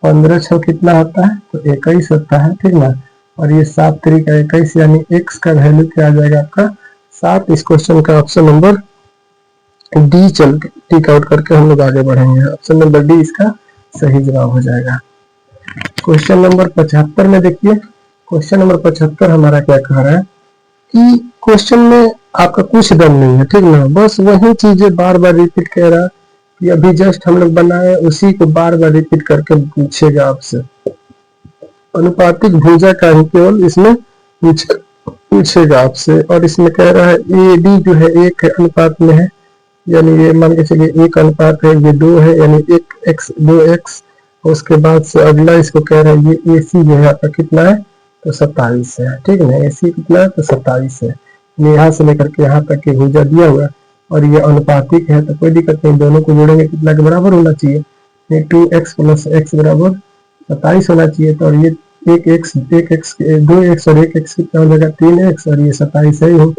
15 6 कितना होता है तो 21 होता है, ठीक ना। और ये 7 3 का 21, यानी x का वैल्यू क्या आ जाएगा आपका 7। इस क्वेश्चन का ऑप्शन नंबर डी चल टिक आउट करके हम लोग आगे बढ़ेंगे। ऑप्शन नंबर डी इसका सही जवाब हो जाएगा। क्वेश्चन नंबर 75 में देखिए, क्वेश्चन नंबर 75 हमारा क्या कह रहा है कि क्वेश्चन में आपका कुछ दम नहीं है, ठीक ना, बस वही चीजें बार बार रिपीट कह रहा है कि अभी जस्ट हम लोग बनाए उसी को बार बार रिपीट करके पूछेगा आपसे। अनुपातिक भुजा का ही केवल इसमें पूछेगा आपसे, और इसमें कह रहा है ए डी जो है 1 अनुपात में है, यानी ये मान के चलिए 1 अनुपात है, ये 2 है, यानी 1x 2x। उसके बाद से अगला इसको कह रहा है ये AC जो है आपका कितना है तो 27 है, ठीक है ना। AC कितना है तो 27 है, यहाँ से लेकर के यहाँ तक की भुजा दिया हुआ है और ये अनुपातिक है तो कोई दिक्कत नहीं, दोनों को जोड़ेंगे कितना के बराबर होना चाहिए, ये 2x प्लस x बराबर 27 होना चाहिए। तो और ये 2x और 1x कितना हो जाएगा 3x, और ये 27 है ही हो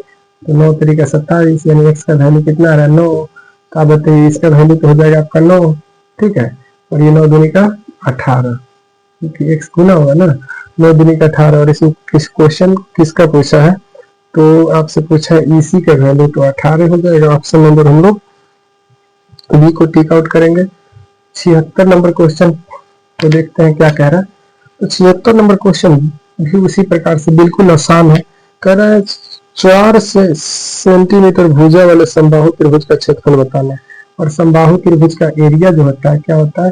तो 9 तरीका 27, यानी x का वैल्यू कितना आ रहा है 9। तो आप बताइए इसका वैल्यू तो हो जाएगा आपका 9, ठीक है। और ये 9 दूनी का 18, क्योंकि x गुना होगा ना, 9 दूनी का 18। और इसमें क्वेश्चन किसका पूछा है तो आपसे पूछा है EC का वैल्यू, तो 18 हो जाएगा। ऑप्शन नंबर हम लोग बी को टिक आउट करेंगे। 76 नंबर क्वेश्चन तो देखते हैं क्या कह रहा है। तो 76 नंबर क्वेश्चन भी उसी प्रकार से बिल्कुल आसान है। कह रहा है 4 सेंटीमीटर भुजा वाले समबाहु त्रिभुज का क्षेत्रफल बताना है, और समबाहु त्रिभुज का एरिया जो होता है क्या होता है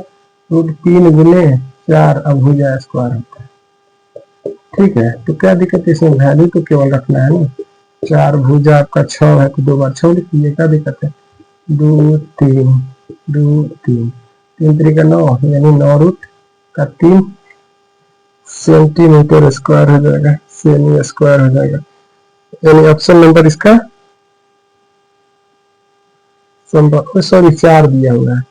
√3 गुने 4 अभुजा स्क्वायर होता है, ठीक है। तो क्या दिक्कत है, इसमें वैल्यू तो केवल रखना है ना, 4 भुजा आपका 6 है तो 2 बार 6 लिख लीजिए, क्या दिक्कत है 2 3 2 3 3 तरीका 9, यानी 9√3 सेंटीमीटर स्क्वायर हो जाएगा, सेमी स्क्वायर हो जाएगा। यानी ऑप्शन नंबर इसका सॉरी 4 दिया हुआ है,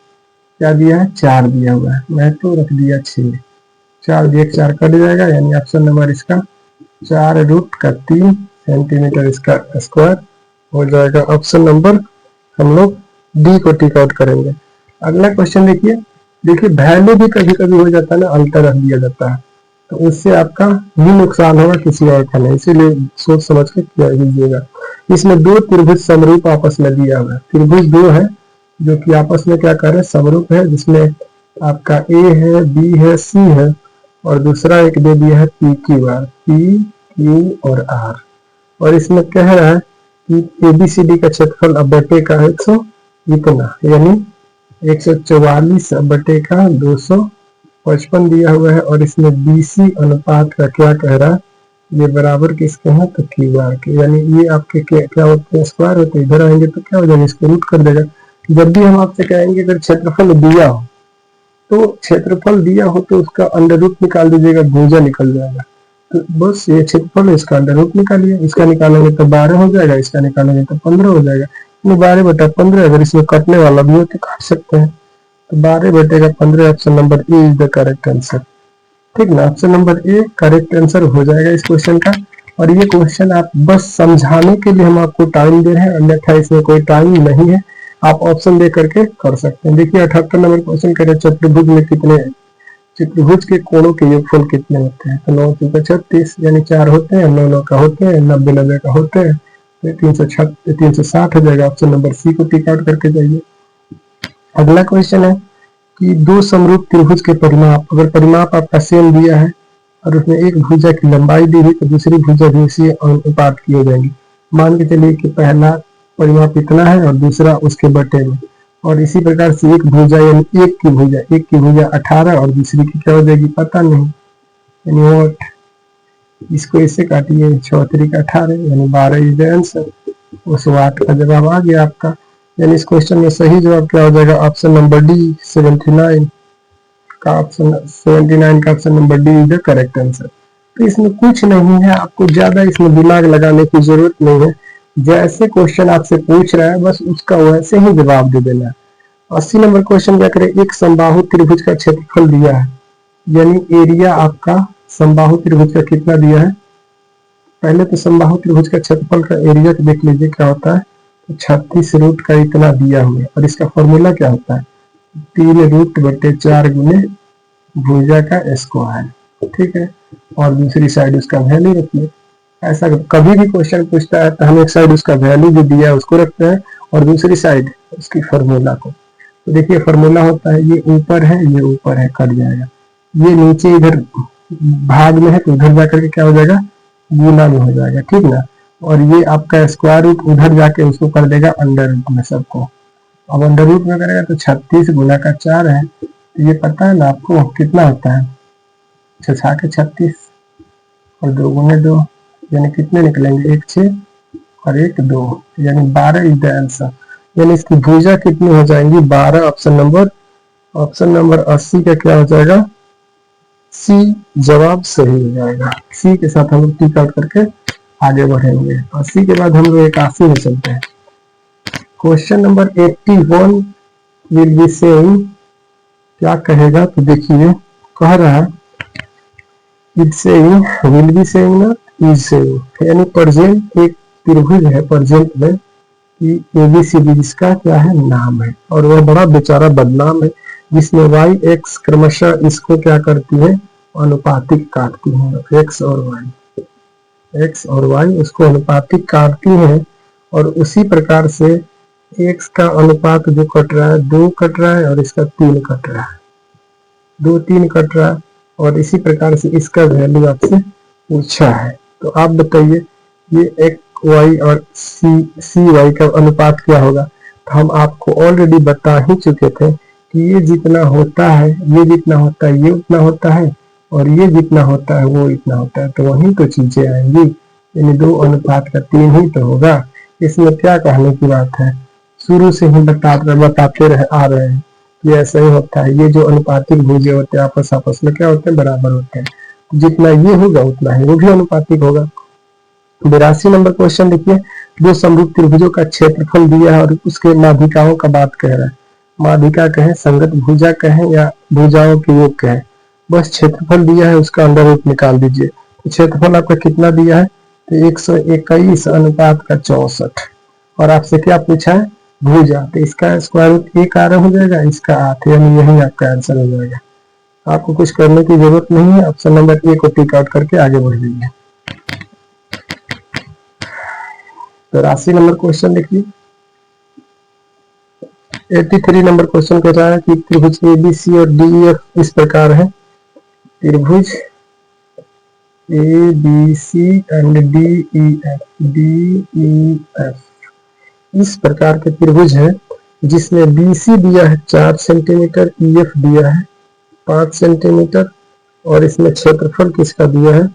क्या दिया है 4 दिया हुआ है, मैं तो रख दिया 6, 4 दिया 4 कट जाएगा, यानी ऑप्शन नंबर इसका 4√3 सेंटीमीटर इसका स्क्वायर हो जाएगा। ऑप्शन नंबर हम लोग डी को टिक आउट करेंगे। अगला क्वेश्चन देखिए, वैल्यू भी कभी कभी हो जाता है ना अल्टर रख दिया जाता है, तो उससे आपका भी नुकसान होगा किसी और का नहीं, इसीलिए सोच समझ के किया कीजिएगा। इसमें 2 त्रिभुज समरूप आपस में दिया हुआ है, त्रिभुज 2 है जो कि आपस में क्या कर रहे हैं समरूप है, जिसमें आपका A है B है C है, और दूसरा एक दे दिया है PQR P Q और R। और इसमें कह रहा है कि ABCD का क्षेत्रफल अब बटे का 100 इतना, यानी 144 बटे का 255 दिया हुआ है। और इसमें BC अनुपात का क्या कह रहा है, ये बराबर किसके हैं तो QR के, यानी ये आपके क्या होते हैं स्क्वायर होते हैं, इधर आएंगे तो क्या हो जाएगा इसको रूट कर देगा। जब भी हम आपसे कहेंगे अगर क्षेत्रफल दिया हो तो क्षेत्रफल दिया हो तो उसका अंडर रूट निकाल दीजिएगा, भुजा निकल जाएगा। तो बस ये क्षेत्रफल है, इसका अंडर रूट निकालिए, इसका निकालेंगे तो 12 हो जाएगा, इसका निकालेंगे तो 15 हो जाएगा, 12/15। अगर इसमें कटने वाला भी हो तो काट सकते हैं, तो 12/15 option number A is the correct answer, ठीक ना। Option number A correct answer हो जाएगा इस क्वेश्चन का। और ये क्वेश्चन आप बस समझाने के लिए हम आपको टाइम दे रहे हैं, अन्यथा इसमें कोई टाइम नहीं है, आप ऑप्शन दे करके कर सकते हैं। देखिए 78 नंबर क्वेश्चन कह रहे चतुर्भुज में कितने चतुर्भुज के कोणों के योगफल कितने होते हैं, तो 9 × 36 यानी 4 होते हैं, 9 9 का होते हैं, 90 90 का होते हैं, तो 360 हो जाएगा। ऑप्शन नंबर सी को टिक आउट करके जाइए। अगला क्वेश्चन है कि 2 समरूप त्रिभुज के परिमाप, अगर परिमाप आपका सेम दिया है और उसमें एक भुजा की लंबाई दी हुई तो दूसरी भुजा भी उसी अनुपात की हो जाएगी। मान के चलिए कि पहला परिमाप इतना है और दूसरा उसके बटे में, और इसी प्रकार से एक भुजा यानी एक की भुजा 18 और दूसरी की क्या हो जाएगी पता नहीं, यानी वोट इसको इससे काटिए 6 का 18 यानी 12 इज द आंसर। उस वाट का जवाब आ गया आपका। यानी इस क्वेश्चन में सही जवाब क्या हो जाएगा, ऑप्शन नंबर डी 79 का option number D is the correct answer. तो इसमें कुछ नहीं है, आपको ज्यादा इसमें दिमाग लगाने की जरूरत नहीं है। जैसे क्वेश्चन आपसे पूछ रहा है बस उसका वैसे ही जवाब दे देना है। 80 नंबर क्वेश्चन क्या करें, एक समबाहु त्रिभुज का क्षेत्रफल दिया है, यानी एरिया आपका समबाहु त्रिभुज का कितना दिया है। पहले तो समबाहु त्रिभुज का क्षेत्रफल का एरिया को देख लीजिए क्या होता है, तो 36 रूट का इतना दिया हुआ है, और इसका फॉर्मूला क्या होता है 3 रूट बटे 4 गुने भुजा का स्क्वायर, ठीक है। और दूसरी साइड उसका वैल्यू रखिए। ऐसा कभी भी क्वेश्चन पूछता है तो हम एक साइड उसका वैल्यू जो दिया है उसको रखते हैं और दूसरी साइड उसकी फॉर्मूला को। तो देखिए फॉर्मूला होता है, ये ऊपर है ये ऊपर है, कट जाएगा, ये नीचे इधर भाग में है तो उधर जाकर के क्या हो जाएगा गुना में हो जाएगा, ठीक ना। और ये आपका स्क्वायर रूट उधर जाके उसको कर देगा अंडर रूट में सबको। अब अंडर रूट में करेगा तो 36 गुना का 4 है, तो ये पता है ना आपको कितना होता है 6 के 36 और 2 गुने 2 यानी कितने निकलेंगे 1 6 और 1 2 यानी 12 इज द आंसर। यानी इसकी भुजा कितनी हो जाएंगी 12। ऑप्शन नंबर 80 का क्या हो जाएगा सी जवाब सही हो जाएगा। सी के साथ हम लोग टिक आउट करके आगे बढ़ेंगे। 80 के बाद हम लोग 81 में चलते हैं। Question number 81 will be saying, क्या कहेगा तो देखिए कह रहा है is saying will be saying ना इज सेइंग, यानी प्रेजेंट एक त्रिभुज है प्रेजेंट में कि एबीसीडी जिसका क्या है नाम है, और वह बड़ा बेचारा बदनाम है जिसमें वाई एक्स क्रमशः इसको क्या करती है अनुपातिक काटती है, एक्स और वाई उसको अनुपातिक काटती है। और उसी प्रकार से एक्स का अनुपात जो कट रहा है 2 कट रहा है और इसका 3 कट रहा है, 2 3 कट रहा है, और इसी प्रकार से इसका वैल्यू आपसे पूछा है। तो आप बताइए ये एक्स वाई और सी वाई का अनुपात क्या होगा। तो हम आपको ऑलरेडी बता ही चुके थे कि ये जितना होता है ये जितना होता है ये उतना होता है, और ये जितना होता है वो इतना होता है, तो वही तो चीजें आएंगी, यानी 2 अनुपात का 3 ही तो होगा। इसमें क्या कहने की बात है, शुरू से ही बताते आ रहे हैं कि ऐसा ही होता है। ये जो अनुपातिक भुजे होते हैं आपस में क्या होते हैं बराबर होते हैं, जितना ये होगा उतना ही वो भी अनुपातिक होगा। 82 नंबर क्वेश्चन देखिए, दो समरूप त्रिभुजों का क्षेत्रफल दिया है और उसके माध्यिकाओं का बात कह रहा है। माध्यिका कहें, संगत भुजा कहें या भुजाओं के योग कहें, बस क्षेत्रफल दिया है उसका अंडर रूट निकाल दीजिए। तो क्षेत्रफल आपका कितना दिया है तो 121 अनुपात का 64, और आपसे क्या पूछा है भुजा, तो इसका स्क्वायर रूट 1 आ रहा हो जाएगा, इसका 8, यानी यही आपका आंसर हो जाएगा। आपको कुछ करने की जरूरत नहीं है, ऑप्शन नंबर ए को टिक आउट करके आगे बढ़ जाइए। तो 83 नंबर क्वेश्चन देखिए, 83 नंबर क्वेश्चन कह रहा है कि त्रिभुज एबीसी और डीईएफ इस प्रकार है। त्रिभुज एबीसी एंड डीईएफ इस प्रकार के त्रिभुज है जिसमें बीसी दिया है 4 सेंटीमीटर, ईएफ दिया है 5 सेंटीमीटर, और इसमें क्षेत्रफल किसका दिया है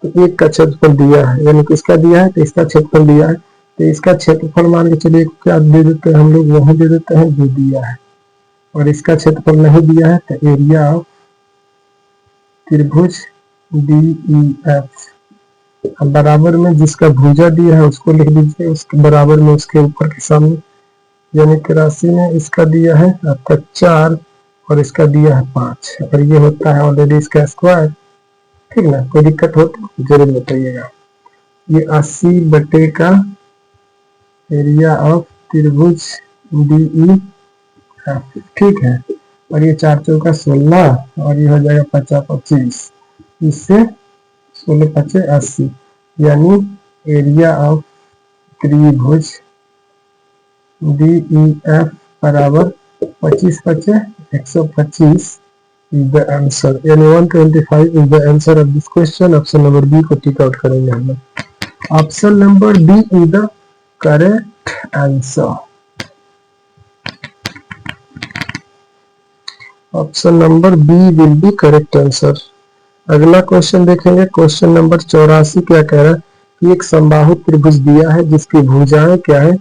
तो एक का क्षेत्रफल दिया है, यानी किसका दिया है तो इसका क्षेत्रफल दिया है। तो इसका क्षेत्रफल मान के चलिए क्या दे देते हैं हम लोग, वही दे देते हैं जो दिया है, और इसका क्षेत्रफल नहीं दिया है तो एरिया ऑफ त्रिभुज डीईएफ। अब बराबर में जिसका भुजा दिया है उसको लिख दीजिए, उसके बराबर में उसके ऊपर के सामने, यानी 83 में इसका दिया है आपका 4 और इसका दिया है 5, और ये होता है ऑलरेडी इसका स्क्वायर, ठीक ना। कोई दिक्कत हो तो जरूर बताइएगा। ये 80 बटे का एरिया ऑफ त्रिभुज डीईएफ, ठीक है, और ये 4 चौका 16 और ये हो जाएगा 50 25, इससे 16 5 80, यानी एरिया ऑफ त्रिभुज डीईएफ बराबर 25 5 125 is the answer, यानी 125 is the answer of this question। Option number B को टिक आउट करेंगे हम लोग। Option number B is the correct answer. Option number B will be correct answer. अगला question देखेंगे, question number 84 क्या कह रहा है कि एक समबाहु त्रिभुज दिया है जिसकी भुजाएं क्या है,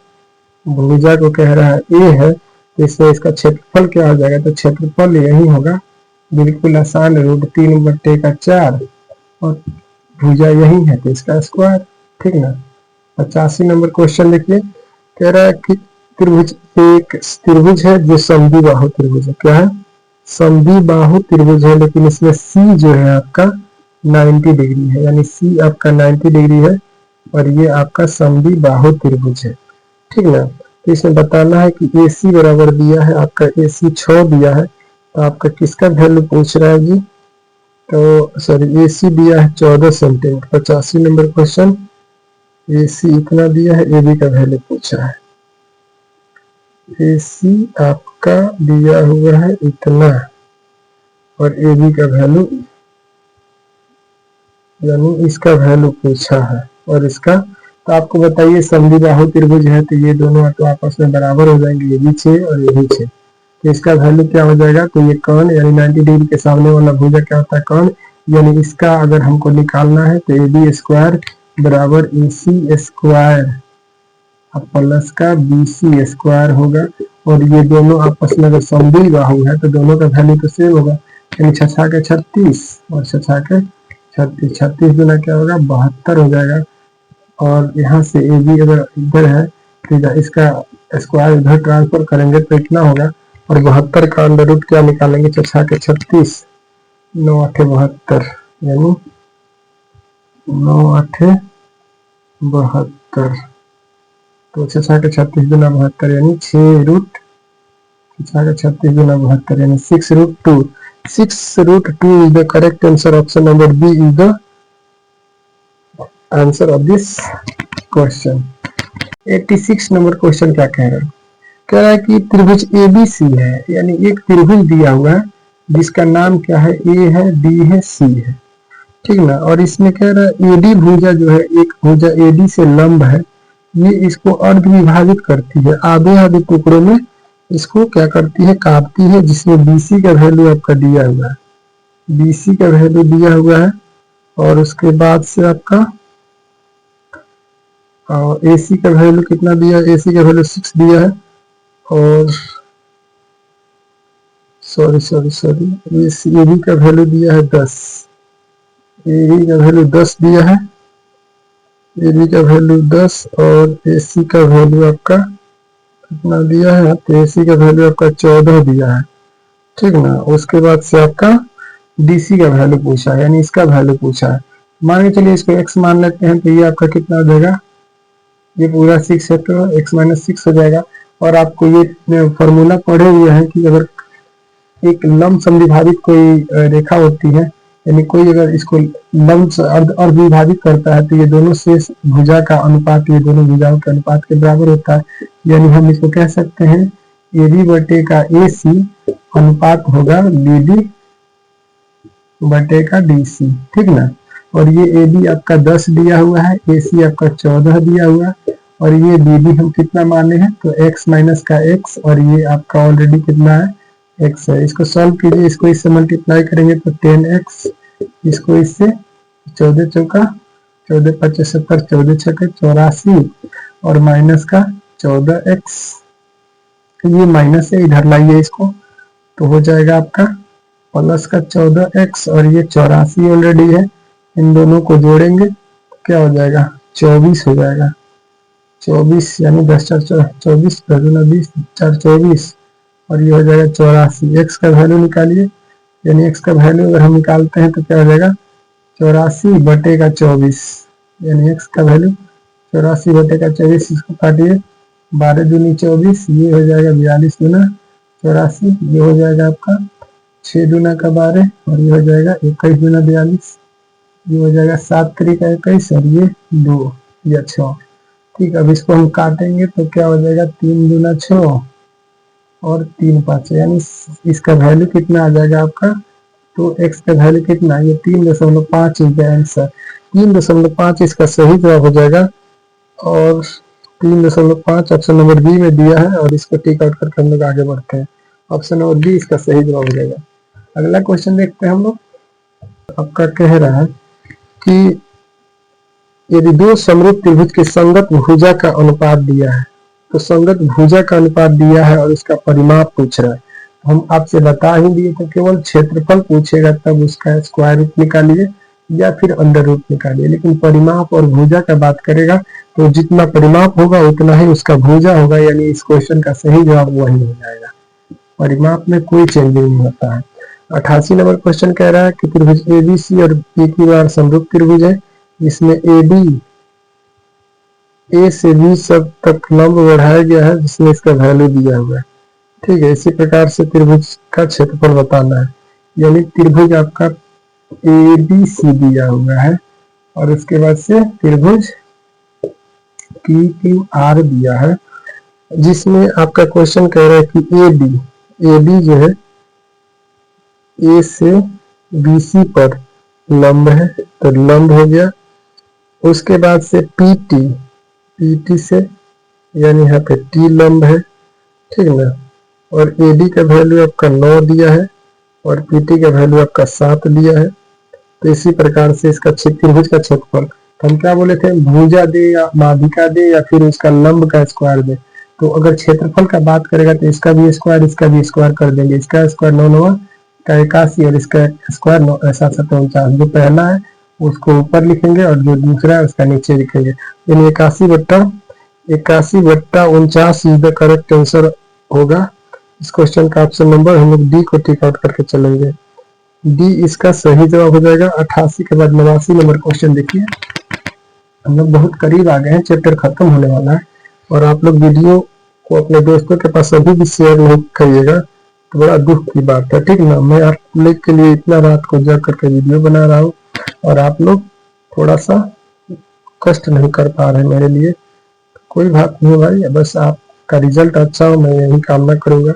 भुजा को कह रहा है ए है, तो इसमें इसका क्षेत्रफल क्या हो जाएगा, तो क्षेत्रफल यही होगा, बिल्कुल आसान, √3/4 और भुजा यही है तो इसका स्क्वायर, ठीक ना। 85 नंबर क्वेश्चन देखिए, कह रहा है कि त्रिभुज, एक त्रिभुज है जो समद्विबाहु त्रिभुज है, क्या है, समद्विबाहु त्रिभुज है, लेकिन इसमें सी जो है आपका 90 डिग्री है, यानी सी आपका 90 डिग्री है और ये आपका समद्विबाहु त्रिभुज है, ठीक ना। तो इसमें बताना है कि ए सी बराबर दिया है आपका, ए सी 6 दिया है, तो आपका किसका वैल्यू पूछ रहा है जी, तो सॉरी ए सी दिया है 14 सेंटीमीटर। 85 नंबर क्वेश्चन, ए सी इतना दिया है, ए बी का वैल्यू पूछा है, ए सी आपका दिया हुआ है इतना और ए बी का वैल्यू, यानी इसका वैल्यू पूछा है और इसका, तो आपको बताइए समद्विबाहु त्रिभुज है तो ये दोनों तो आपस में बराबर हो जाएंगे, ये भी 6 और ये भी 6, तो इसका वैल्यू क्या हो जाएगा, तो ये कर्ण यानी 90 डिग्री के सामने वाला भुजा क्या होता है, कर्ण, यानी इसका अगर हमको निकालना है तो ए बी स्क्वायर बराबर ए सी स्क्वायर प्लस का बी सी स्क्वायर होगा, और ये दोनों आपस में अगर समद्विबाहु है तो दोनों का वैल्यू तो सेम होगा, यानी 6 के 36 और 6 के 36, 36 गुना क्या होगा 72 हो जाएगा, और यहाँ से ए बी अगर इधर है तो इसका स्क्वायर इधर ट्रांसफर करेंगे तो इतना होगा, और 72 का अंडर रूट क्या निकालेंगे, 6 के 36 9 8 72, यानी 9 8 72, तो 6 के 36 गुना 72 यानी 6 रूट 6 के 36 गुना 72 यानी 6√2, 6√2 is the correct answer. Option number B is the answer of this question. 86 number question क्या कह रहा है, कह रहा है कि त्रिभुज ABC है, यानी एक त्रिभुज दिया हुआ है जिसका नाम क्या है, A है, B है, C है, ठीक ना, और इसमें कह रहा है AD भुजा जो है, एक भुजा AD से लंब है, ये इसको अर्ध विभाजित करती है, आधे आधे टुकड़ों में इसको क्या करती है, काटती है, जिसमें BC का वैल्यू आपका दिया हुआ है, BC का वैल्यू दिया हुआ है, और उसके बाद से आपका AC का वैल्यू कितना दिया है, AC का वैल्यू 6 दिया है, और AB का वैल्यू दिया है 10, AB का वैल्यू 10 दिया है, AB का वैल्यू 10 और AC का वैल्यू आपका कितना दिया है, तो AC का वैल्यू आपका 14 दिया है, ठीक ना। उसके बाद से आपका DC का वैल्यू पूछा है, यानी इसका वैल्यू पूछा है, मान के चलिए इसको x मान लेते हैं, तो ये आपका कितना हो जाएगा, ये पूरा 6 है तो x-6 हो जाएगा, और आपको ये फॉर्मूला पढ़े हुए हैं कि अगर एक लंब समद्विभाजित कोई रेखा होती है, यानी कोई अगर इसको लंब से अर्ध विभाजित करता है तो ये दोनों शेष भुजा का अनुपात ये दोनों भुजाओं के अनुपात के बराबर होता है, यानी हम इसको कह सकते हैं AB बटे का AC अनुपात होगा BD बटे का DC, ठीक ना। और ये AB आपका 10 दिया हुआ है, AC आपका 14 दिया हुआ है, और ये BD हम कितना माने हैं, तो x माइनस का x, और ये आपका ऑलरेडी कितना है, x है। इसको सॉल्व कीजिए, इसको इससे मल्टीप्लाई करेंगे तो 10x, इसको इससे 14 चौका 14 5 70, 14 छक्के 84, और माइनस का 14x, ये माइनस है, इधर लाइए इसको, तो हो जाएगा आपका प्लस का 14x, और ये 84 ऑलरेडी है, इन दोनों को जोड़ेंगे तो क्या हो जाएगा, 24 हो जाएगा, 24 यानी 10 4 24, 20 4 24, और ये हो जाएगा 84। x का वैल्यू निकालिए, यानी x का वैल्यू अगर हम निकालते हैं तो क्या हो जाएगा, 84 बटे का 24, यानी x का वैल्यू 84 बटे का 24, इसको काटिए, 12 दूनी 24, ये हो जाएगा 42 दूना 84, ये हो जाएगा आपका 6 दूना का 12, और ये हो जाएगा 21 दूना 42, ये हो जाएगा 7 3 का 21, और ये 2 या 6, ठीक। अब इसको हम काटेंगे तो क्या हो जाएगा, 3 दूना 6 और 3 5, यानी इसका वैल्यू कितना आ जाएगा आपका, तो x का वैल्यू कितना, ये 3.5 इज द आंसर। 3.5 इसका सही जवाब हो जाएगा। और 3.5 ऑप्शन नंबर बी में दिया है और इसको टिक आउट करके हम लोग आगे बढ़ते हैं। ऑप्शन नंबर बी इसका सही जवाब हो जाएगा। अगला क्वेश्चन देखते हैं हम लोग। आपका कह रहा है कि यदि दो समरूप त्रिभुज के संगत भुजा का अनुपात दिया है, तो संगत भुजा का अनुपात दिया है और उसका परिमाप पूछ रहा है। हम आपसे बता ही दिए थे केवल क्षेत्रफल पूछेगा तब उसका स्क्वायर रूट निकालिए या फिर अंडर रूट निकालिए, लेकिन परिमाप और भुजा का बात करेगा तो जितना परिमाप होगा उतना ही उसका भुजा होगा, यानी इस क्वेश्चन का सही जवाब वही हो जाएगा। परिमाप में कोई चेंज नहीं होता है। 88 नंबर क्वेश्चन कह रहा है कि त्रिभुज एबीसी और पीक्यूआर समरूप त्रिभुज है, जिसमें एबी ए से बी सब तक लंब बढ़ाया गया है, जिसमें इसका वैल्यू दिया हुआ है। ठीक है, इसी प्रकार से त्रिभुज का क्षेत्रफल बताना है, यानी त्रिभुज आपका ए बी सी दिया हुआ है और उसके बाद से त्रिभुज पी क्यू आर दिया है, जिसमें आपका क्वेश्चन कह रहा है कि ए बी जो है ए से बी सी पर लंब है, तो लंब हो गया। उसके बाद से पीटी से यानी यहाँ पे टी लंब है, ठीक ना। और ए बी का वैल्यू आपका 9 दिया है और पीटी का वैल्यू आपका 7 दिया है। तो इसी प्रकार से इसका त्रिभुज का क्षेत्रफल, हम क्या बोले थे, भुजा दे या माध्यिका दे या फिर उसका लंब का स्क्वायर दे। तो अगर क्षेत्रफल का बात करेगा तो इसका भी स्क्वायर कर देंगे। इसका स्क्वायर 9 का 81 और इसका स्क्वायर 749। जो पहला है उसको ऊपर लिखेंगे और जो दूसरा है उसका नीचे लिखेंगे, यानी 81/49 इज द करेक्ट आंसर होगा। इस क्वेश्चन का ऑप्शन नंबर हम लोग डी को टिक आउट करके चलेंगे। डी इसका सही जवाब हो जाएगा। 88 के बाद 89 नंबर क्वेश्चन देखिए। हम लोग बहुत करीब आ गए हैं, चैप्टर खत्म होने वाला है। और आप लोग वीडियो को अपने दोस्तों के पास अभी भी शेयर नहीं करिएगा तो बड़ा दुख की बात है, ठीक ना। मैं आप लोग के लिए इतना रात को जग करके वीडियो बना रहा हूँ और आप लोग थोड़ा सा कष्ट नहीं कर पा रहे मेरे लिए। कोई बात नहीं भाई, बस आपका रिजल्ट अच्छा हो, मैं यही कामना करूंगा।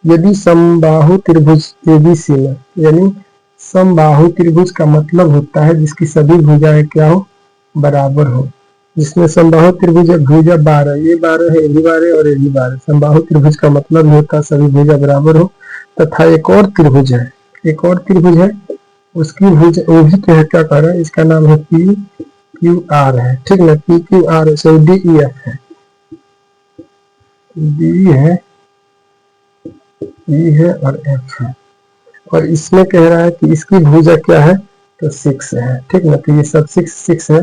यदि समबाहु त्रिभुज एबीसी में, यानी समबाहु त्रिभुज का मतलब होता है जिसकी सभी भुजाएं क्या हो, बराबर हो। जिसमें समबाहु त्रिभुज भुजा 12, ये 12 है, ये भी 12 और ये भी 12। समबाहु त्रिभुज का मतलब होता है सभी भुजा बराबर हो। तथा एक और त्रिभुज है, उसकी भुजा वो भी क्या कर रहा है, इसका नाम है पी क्यू आर है, ठीक ना। पी क्यू आर से डी ई एफ है, डी है, ई है और एफ है। और इसमें कह रहा है कि इसकी भुजा क्या है, तो 6 है, ठीक ना। तो ये सब 6 है,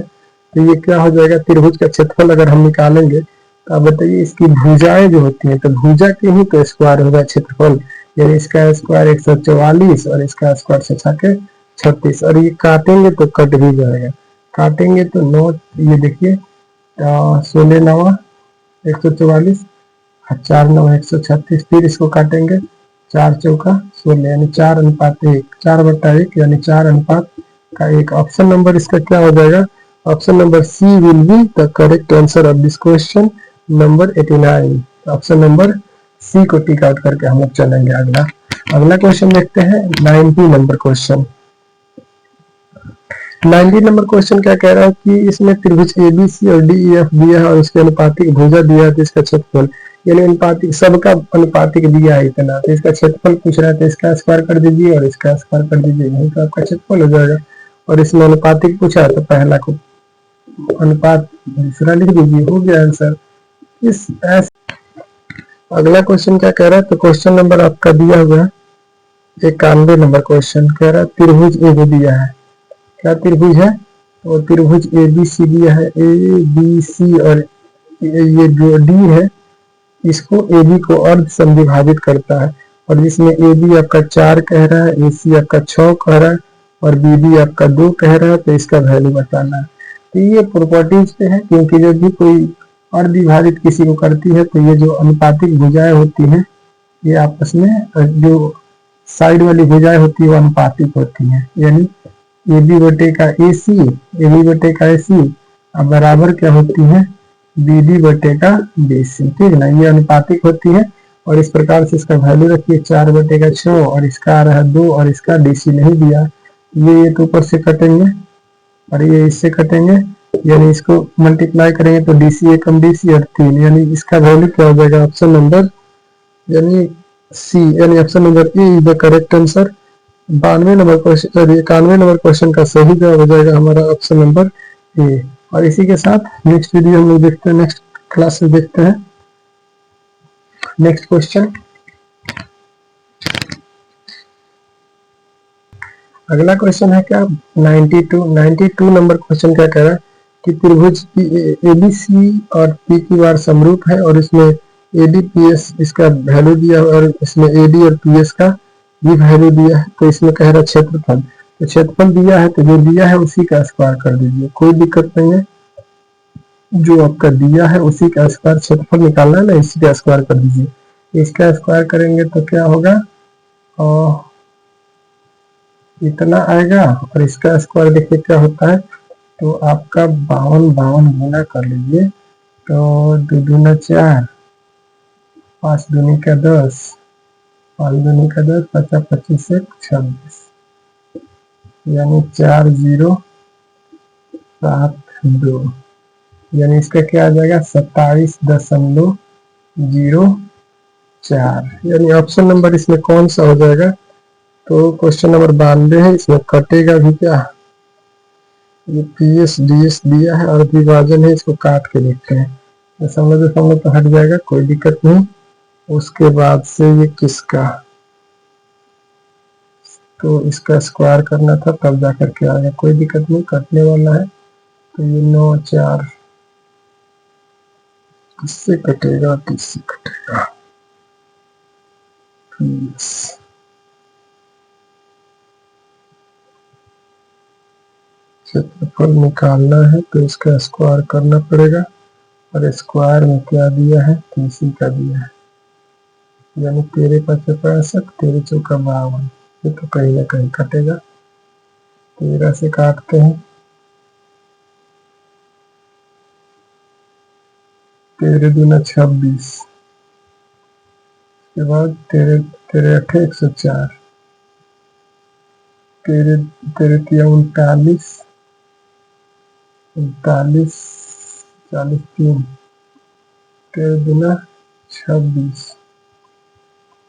तो ये क्या हो जाएगा, त्रिभुज का क्षेत्रफल अगर हम निकालेंगे तो आप बताइए इसकी भुजाएं जो होती हैं, तो भुजा के ही तो स्क्वायर होगा क्षेत्रफल, यानी इसका स्क्वायर 144 और इसका स्क्वायर 36 और ये काटेंगे तो कट भी जाएगा। काटेंगे तो 9, ये देखिए 16 9 144 और 4 9 136। फिर इसको काटेंगे 4 चौका 16, यानी 4:1, 4/1 यानी 4:1। ऑप्शन नंबर इसका क्या हो जाएगा, option number C will be the correct answer of this question number 89। Option number C को टिक आउट करके हम लोग चलेंगे। अगला क्वेश्चन देखते हैं, 90 नंबर क्वेश्चन। 90 नंबर क्वेश्चन क्या कह रहा है कि इसमें त्रिभुज एबीसी और डीईएफ दिया है और उसके अनुपातिक भुजा दिया है, तो इसका क्षेत्रफल, यानी अनुपातिक सबका अनुपातिक दिया है इतना, तो इसका क्षेत्रफल पूछ रहा है, तो इसका स्क्वायर कर दीजिए और इसका स्क्वायर कर दीजिए, नहीं तो आपका क्षेत्रफल हो जाएगा। और इसमें अनुपातिक पूछा है तो पहला को अनुपात दूसरा लिख दीजिए, हो गया आंसर। इस अगला क्वेश्चन क्या कह रहा है, तो क्वेश्चन नंबर आपका दिया हुआ है 91 नंबर क्वेश्चन कह रहा है त्रिभुज ए दिया है। क्या त्रिभुज है, तो त्रिभुज ए बी सी दिया है, ए बी सी और ये जो डी है इसको ए बी को अर्ध समविभाजित करता है, और जिसमें ए बी आपका 4 कह रहा है, ए सी आपका 6 कह रहा है और बी डी आपका 2 कह रहा है, तो इसका वैल्यू बताना है। तो ये प्रॉपर्टीज पे है, क्योंकि जब भी कोई अर्ध विभाजित किसी को करती है तो ये जो अनुपातिक भुजाएं होती हैं ये आपस में जो साइड वाली भुजाएं होती है वो अनुपातिक होती हैं, यानी ए बी बटे का ए सी अब बराबर क्या होती है, बी डी बटे का बी सी, ठीक ना। ये अनुपातिक होती है और इस प्रकार से इसका वैल्यू रखिए 4/6 और इसका आ रहा है 2 और इसका डी सी नहीं दिया, ये तो ऊपर से कटेंगे और ये इससे कटेंगे, यानी इसको मल्टीप्लाई करेंगे तो डीसी एकम डीसी और 3, यानी इसका वैल्यू क्या हो जाएगा ऑप्शन नंबर यानी सी, यानी option number A is the correct answer. 92 number question 91 number question का सही जवाब हो जाएगा हमारा ऑप्शन नंबर ए। और इसी के साथ नेक्स्ट वीडियो हम लोग देखते हैं, नेक्स्ट क्लास में देखते हैं नेक्स्ट क्वेश्चन। अगला क्वेश्चन है क्या 92 नंबर क्वेश्चन क्या कह रहा है कि त्रिभुज की एबीसी और पी की बार समरूप है और इसमें एडी पीएस इसका वैल्यू दिया है और इसमें एडी और पीएस का भी वैल्यू दिया है। तो इसमें कह रहा है क्षेत्रफल, तो क्षेत्रफल दिया है तो जो दिया है उसी का स्क्वायर कर दीजिए, कोई दिक्कत नहीं है। जो आपका दिया है उसी का स्क्वायर, क्षेत्रफल निकालना है ना, इसी का स्क्वायर कर दीजिए। इसका स्क्वायर करेंगे तो क्या होगा और इतना आएगा और इसका स्क्वायर देखिए क्या होता है, तो आपका 52 गुना कर लीजिए तो 2 दूना 4, 5 दूनी का 10, 5 दूनी का 10, 50 25 से 26, यानी 4072, यानी इसका क्या आ जाएगा 27.04, यानी ऑप्शन नंबर इसमें कौन सा हो जाएगा। तो क्वेश्चन नंबर 92 है, इसमें कटेगा भी क्या, ये पीएस डीएस दिया है और विभाजन है, इसको काट के देखते हैं, दशमलव तो हट जाएगा, कोई दिक्कत नहीं। उसके बाद से ये किसका, तो इसका स्क्वायर करना था तब जाकर के आएगा, कोई दिक्कत नहीं, कटने वाला है। तो ये 9 4 किससे कटेगा, किससे कटेगा, क्षेत्रफल निकालना है तो इसका स्क्वायर करना पड़ेगा और स्क्वायर में क्या दिया है, तीसी का दिया है, यानी 13 5 65, 13 चौका 52, ये तो कहीं ना कहीं कटेगा, 13 से काटते हैं, 13 दूना 26, के बाद 13 13 8 104, 13 13 39, 39 40 3, 13 दूना 26,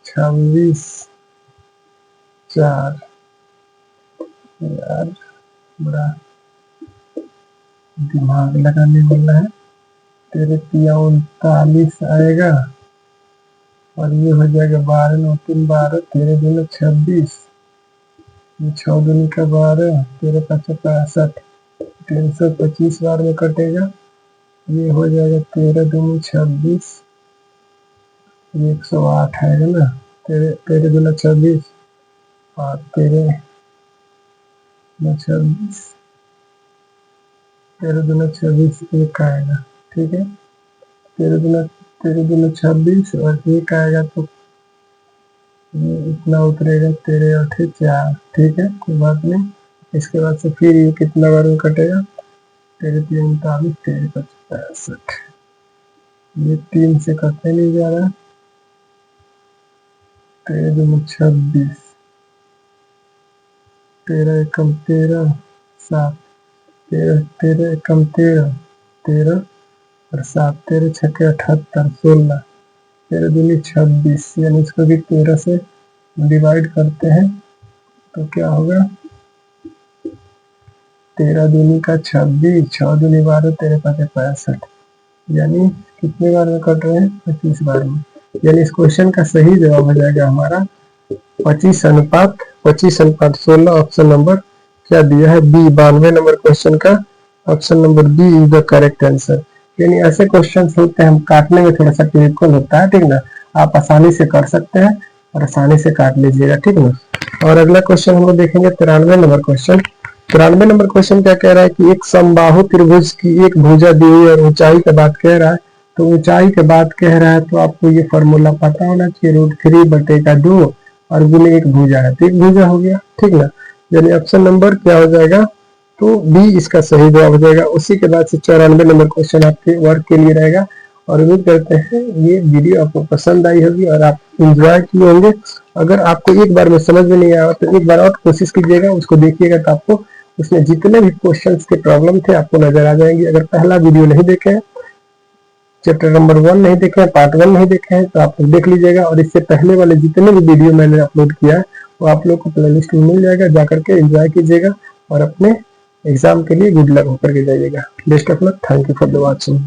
26 4, यार बड़ा दिमाग लगाने वाला है, 13 39 आएगा और ये हो जाएगा 12 9 3 12, 13 दूना 26, 6 दूनी का 12, 13 5 65, 325 बार में कटेगा, ये हो जाएगा 13 दूनी 26, 108 आएगा ना, 13 दूना 26 और 13 दूना 26, 13 दूना 26 1 आएगा, ठीक है, 13 दूना 26 और 1 आएगा तो ये इतना उतरेगा, 13 8 4, ठीक है, कोई बात नहीं। इसके बाद से फिर ये कितना बार में कटेगा, 13 3 39, 13 5 65, ये 3 से कटने नहीं जा रहा, 13 दूना 26, 13 एकम 13 7, 13 13 एकम 13 13 और 7, 13 छक्के 78 16, 13 दूनी 26, यानी इसको भी 13 से डिवाइड करते हैं तो क्या होगा, 13 दूनी का 26, 6 दूनी 12, 13 5 65, यानी कितने बार में कट रहे हैं, 25 बार में, यानी इस क्वेश्चन का सही जवाब हो जाएगा हमारा 25:16, ऑप्शन नंबर क्या दिया है बी। 92 नंबर क्वेश्चन का option number B is the correct answer. यानी ऐसे क्वेश्चन होते हैं, हम काटने में थोड़ा सा डिफिकल्ट होता है, ठीक ना, आप आसानी से कर सकते हैं और आसानी से काट लीजिएगा, ठीक ना। और अगला क्वेश्चन हम लोग देखेंगे 93 नंबर क्वेश्चन। 93 नंबर क्वेश्चन क्या कह रहा है कि एक समबाहु त्रिभुज की एक भुजा दी हुई और ऊंचाई का बात कह रहा है, तो ऊंचाई के बात कह रहा है तो आपको ये फॉर्मूला पता होना चाहिए, √3/2 और गुने एक भुजा है तो एक भुजा हो गया, ठीक ना। यानी ऑप्शन नंबर क्या हो जाएगा, तो बी इसका सही जवाब हो जाएगा। उसी के बाद से 94 नंबर क्वेश्चन आपके वर्क के लिए रहेगा और उम्मीद करते हैं ये वीडियो आपको पसंद आई होगी और आप एंजॉय किए होंगे। अगर आपको एक बार में समझ में नहीं आया तो एक बार और कोशिश कीजिएगा, उसको देखिएगा तो आपको इसमें जितने भी क्वेश्चंस के प्रॉब्लम थे आपको नजर आ जाएंगे। अगर पहला वीडियो नहीं देखे हैं, चैप्टर नंबर 1 नहीं देखे हैं, पार्ट 1 नहीं देखे हैं, तो आप लोग देख लीजिएगा। और इससे पहले वाले जितने भी वीडियो मैंने अपलोड किया है वो आप लोग को प्लेलिस्ट में मिल जाएगा, जाकर के एंजॉय कीजिएगा और अपने एग्जाम के लिए गुड लक होकर के जाइएगा। Best of luck. Thank you for the watching.